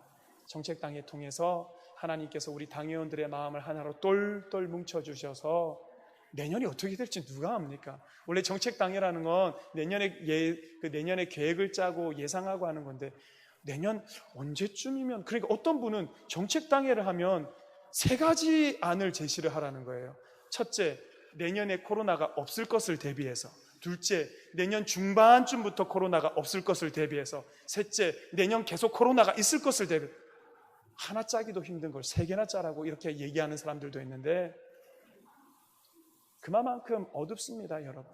정책당회 통해서 하나님께서 우리 당회원들의 마음을 하나로 똘똘 뭉쳐주셔서 내년이 어떻게 될지 누가 압니까? 원래 정책당회라는 건 내년에 계획을 짜고 예상하고 하는 건데, 내년 언제쯤이면, 그러니까 어떤 분은 정책당회를 하면 3가지 안을 제시를 하라는 거예요. 첫째, 내년에 코로나가 없을 것을 대비해서. 둘째, 내년 중반쯤부터 코로나가 없을 것을 대비해서. 셋째, 내년 계속 코로나가 있을 것을 대비. 하나 짜기도 힘든 걸 3개나 짜라고 이렇게 얘기하는 사람들도 있는데, 그만큼 어둡습니다 여러분.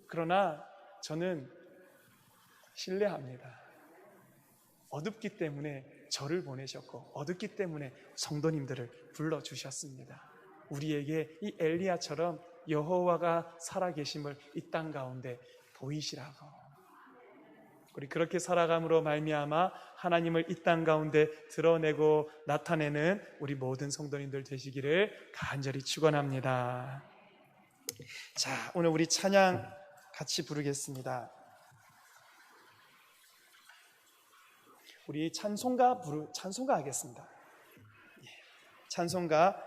그러나 저는 신뢰합니다. 어둡기 때문에 저를 보내셨고, 어둡기 때문에 성도님들을 불러주셨습니다. 우리에게 이 엘리야처럼 여호와가 살아계심을 이 땅 가운데 보이시라고. 우리 그렇게 살아감으로 말미암아 하나님을 이 땅 가운데 드러내고 나타내는 우리 모든 성도님들 되시기를 간절히 축원합니다. 자, 오늘 우리 찬양 같이 부르겠습니다. 우리 찬송가 하겠습니다. 찬송가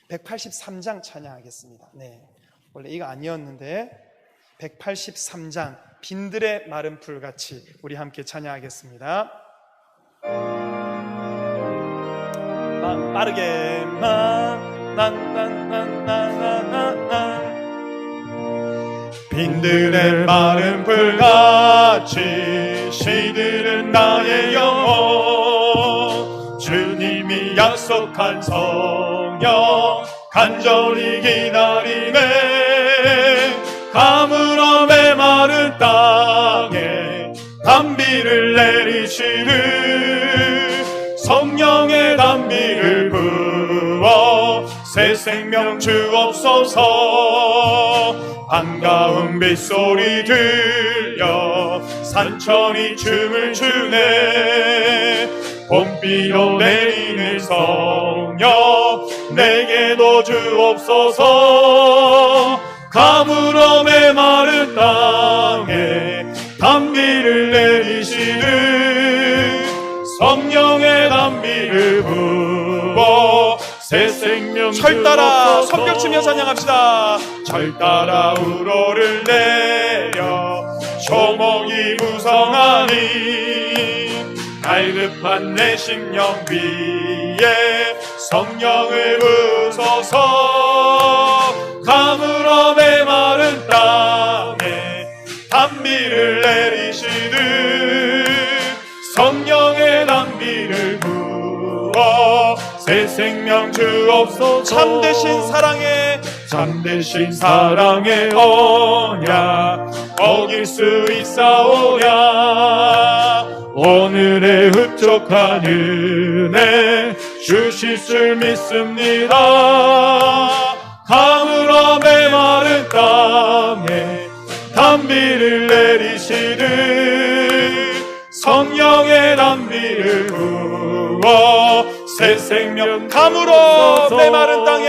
183장 찬양하겠습니다. 네, 원래 이거 아니었는데 183장 빈들의 마른 풀같이 우리 함께 찬양하겠습니다. 빠르게 빈들의 마른 풀같이 시들은 나의 영혼, 주님이 약속한 성령 간절히 기다리네. 가물어 메마른 땅에 담비 단비를 내리시는 성령의 단비를 부어 새 생명 주옵소서. 반가운 빗소리 들려 산천이 춤을 추네. 봄비로 내리는 성령 내게도 주옵소서. 가물어 메마른 땅에 단비를 내리시는 성령의 단비를 부어 새 생명 철 따라 주옵소서. 성벽 치며 찬양합시다. 철 따라 우로를 내려 초목이 무성하니 갈급한 내 심령 위에 성령을 부소서. 가물어 메마른 땅에 단비를 내리시는 성령의 단비를 부어 새 생명 주옵소서. 참되신 사랑의 언약 어길 수 있사오랴. 오늘의 흡족한 은혜 주실 줄 믿습니다. 가물어 메마른 땅에 단비를 내리시는 성령의 단비를 부어 새 생명 가물어 메마른 땅에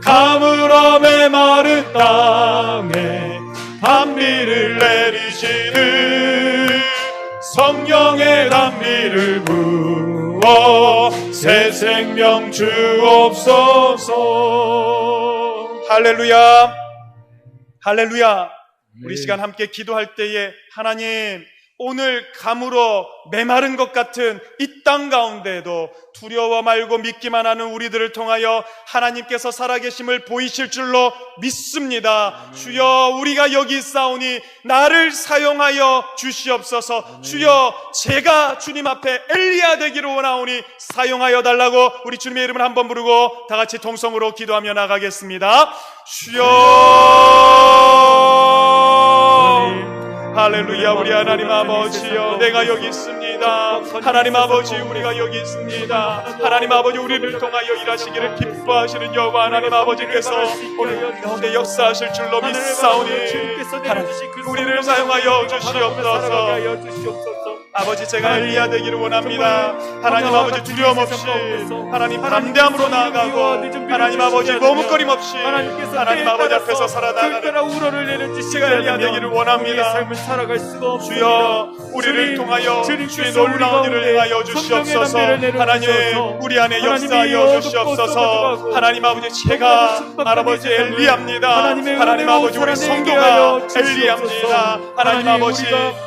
가물어 메마른 땅에 단비를 내리시는 성령의 단비를 부어 새 생명 주옵소서. 할렐루야, 할렐루야. 우리 시간 함께 기도할 때에 하나님, 오늘 가물어 메마른 것 같은 이 땅 가운데에도 두려워 말고 믿기만 하는 우리들을 통하여 하나님께서 살아계심을 보이실 줄로 믿습니다. 주여, 우리가 여기 있사오니 나를 사용하여 주시옵소서. 주여, 제가 주님 앞에 엘리야 되기를 원하오니 사용하여 달라고 우리 주님의 이름을 한번 부르고 다 같이 통성으로 기도하며 나가겠습니다. 주여, 할렐루야. 우리 하나님 아버지여, 내가 여기 있습니다. 하나님 아버지, 우리가 여기 있습니다. 하나님 아버지, 우리를 통하여 일하시기를 기뻐하시는 여호와 하나님 아버지께서 오늘 가운데 역사하실 줄로 믿사오니 하나님, 우리를 사용하여 주시옵소서. 아버지, 제가 엘리야 되기를 원합니다. 하나님 아버지, 두려움 없이 하나님 담대함으로 나아가고 하나님 아버지, 머뭇거림 없이 하나님 아버지 앞에서 살아나가는 제가 엘리야 되기를 원합니다. 주여, 우리를 통하여 주의 놀라운 일을 행하여 주시옵소서. 하나님, 우리 안에 역사하여 주시옵소서. 하나님 아버지, 제가 아버지 엘리야입니다. 하나님 아버지, 우리 성도가 엘리야입니다. 하나님 아버지,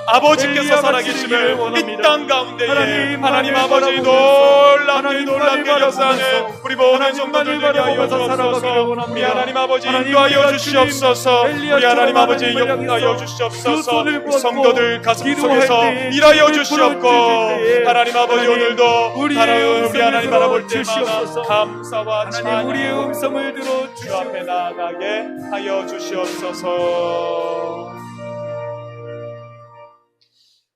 아버지께서 살아계심을 이 땅 가운데에 하나님 아버지 놀랍게 역사하는 우리 모든 성도들 되게 하여 주옵소서. 우리 하나님 아버지, 인도하여 주시옵소서. 우리 하나님 아버지, 역사하여 주시옵소서. 우리 성도들 가슴 속에서 일하여 주시옵고 하나님 아버지, 오늘도 하나님 우리 하나님 바라볼 때마다 감사와 찬양 우리의 음성을 들어 주 앞에 나아가게 하여 주시옵소서.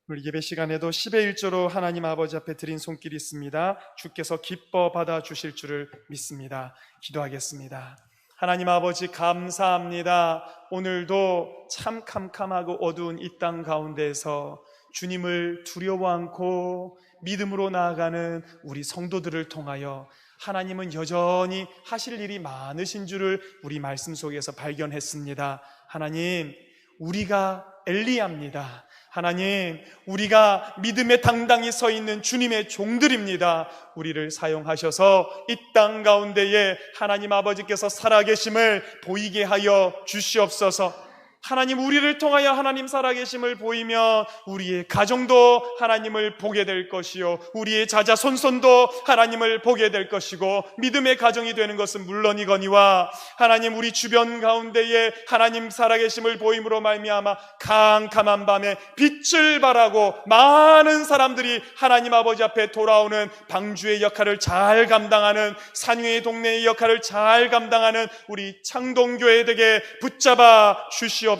우리 예배 시간에도 10의 1조로 하나님 아버지 앞에 드린 손길이 있습니다. 주께서 기뻐 받아 주실 줄을 믿습니다. 기도하겠습니다. 하나님 아버지, 감사합니다. 오늘도 참 캄캄하고 어두운 이 땅 가운데에서 주님을 두려워 않고 믿음으로 나아가는 우리 성도들을 통하여 하나님은 여전히 하실 일이 많으신 줄을 우리 말씀 속에서 발견했습니다. 하나님, 우리가 엘리야입니다. 하나님, 우리가 믿음에 당당히 서 있는 주님의 종들입니다. 우리를 사용하셔서 이 땅 가운데에 하나님 아버지께서 살아계심을 보이게 하여 주시옵소서. 하나님, 우리를 통하여 하나님 살아계심을 보이면 우리의 가정도 하나님을 보게 될 것이요, 우리의 자자손손도 하나님을 보게 될 것이고, 믿음의 가정이 되는 것은 물론이거니와 하나님, 우리 주변 가운데에 하나님 살아계심을 보임으로 말미암아 캄캄한 밤에 빛을 발하고 많은 사람들이 하나님 아버지 앞에 돌아오는 방주의 역할을 잘 감당하는, 산위의 동네의 역할을 잘 감당하는 우리 창동교회 되게 붙잡아 주시옵소서.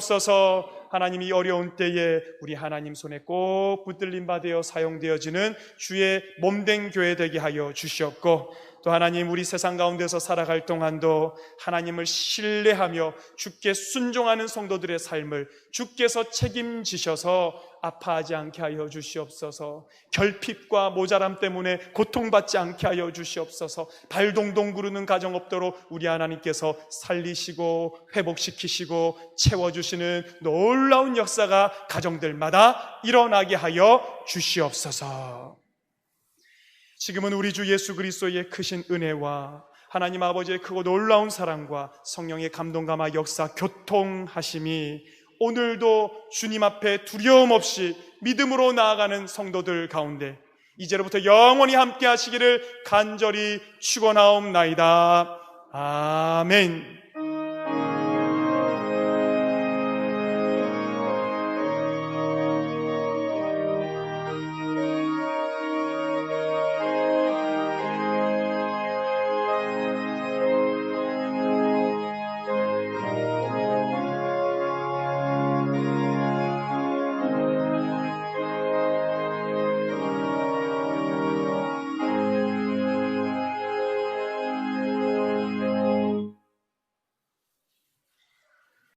하나님이 어려운 때에 우리 하나님 손에 꼭 붙들림 받아 사용되어지는 주의 몸된 교회 되게 하여 주시옵고, 또 하나님 우리 세상 가운데서 살아갈 동안도 하나님을 신뢰하며 주께 순종하는 성도들의 삶을 주께서 책임지셔서 아파하지 않게 하여 주시옵소서. 결핍과 모자람 때문에 고통받지 않게 하여 주시옵소서. 발동동 구르는 가정 없도록 우리 하나님께서 살리시고 회복시키시고 채워주시는 놀라운 역사가 가정들마다 일어나게 하여 주시옵소서. 지금은 우리 주 예수 그리스도의 크신 은혜와 하나님 아버지의 크고 놀라운 사랑과 성령의 감동감화 역사 교통하심이 오늘도 주님 앞에 두려움 없이 믿음으로 나아가는 성도들 가운데 이제로부터 영원히 함께 하시기를 간절히 축원하옵나이다. 아멘.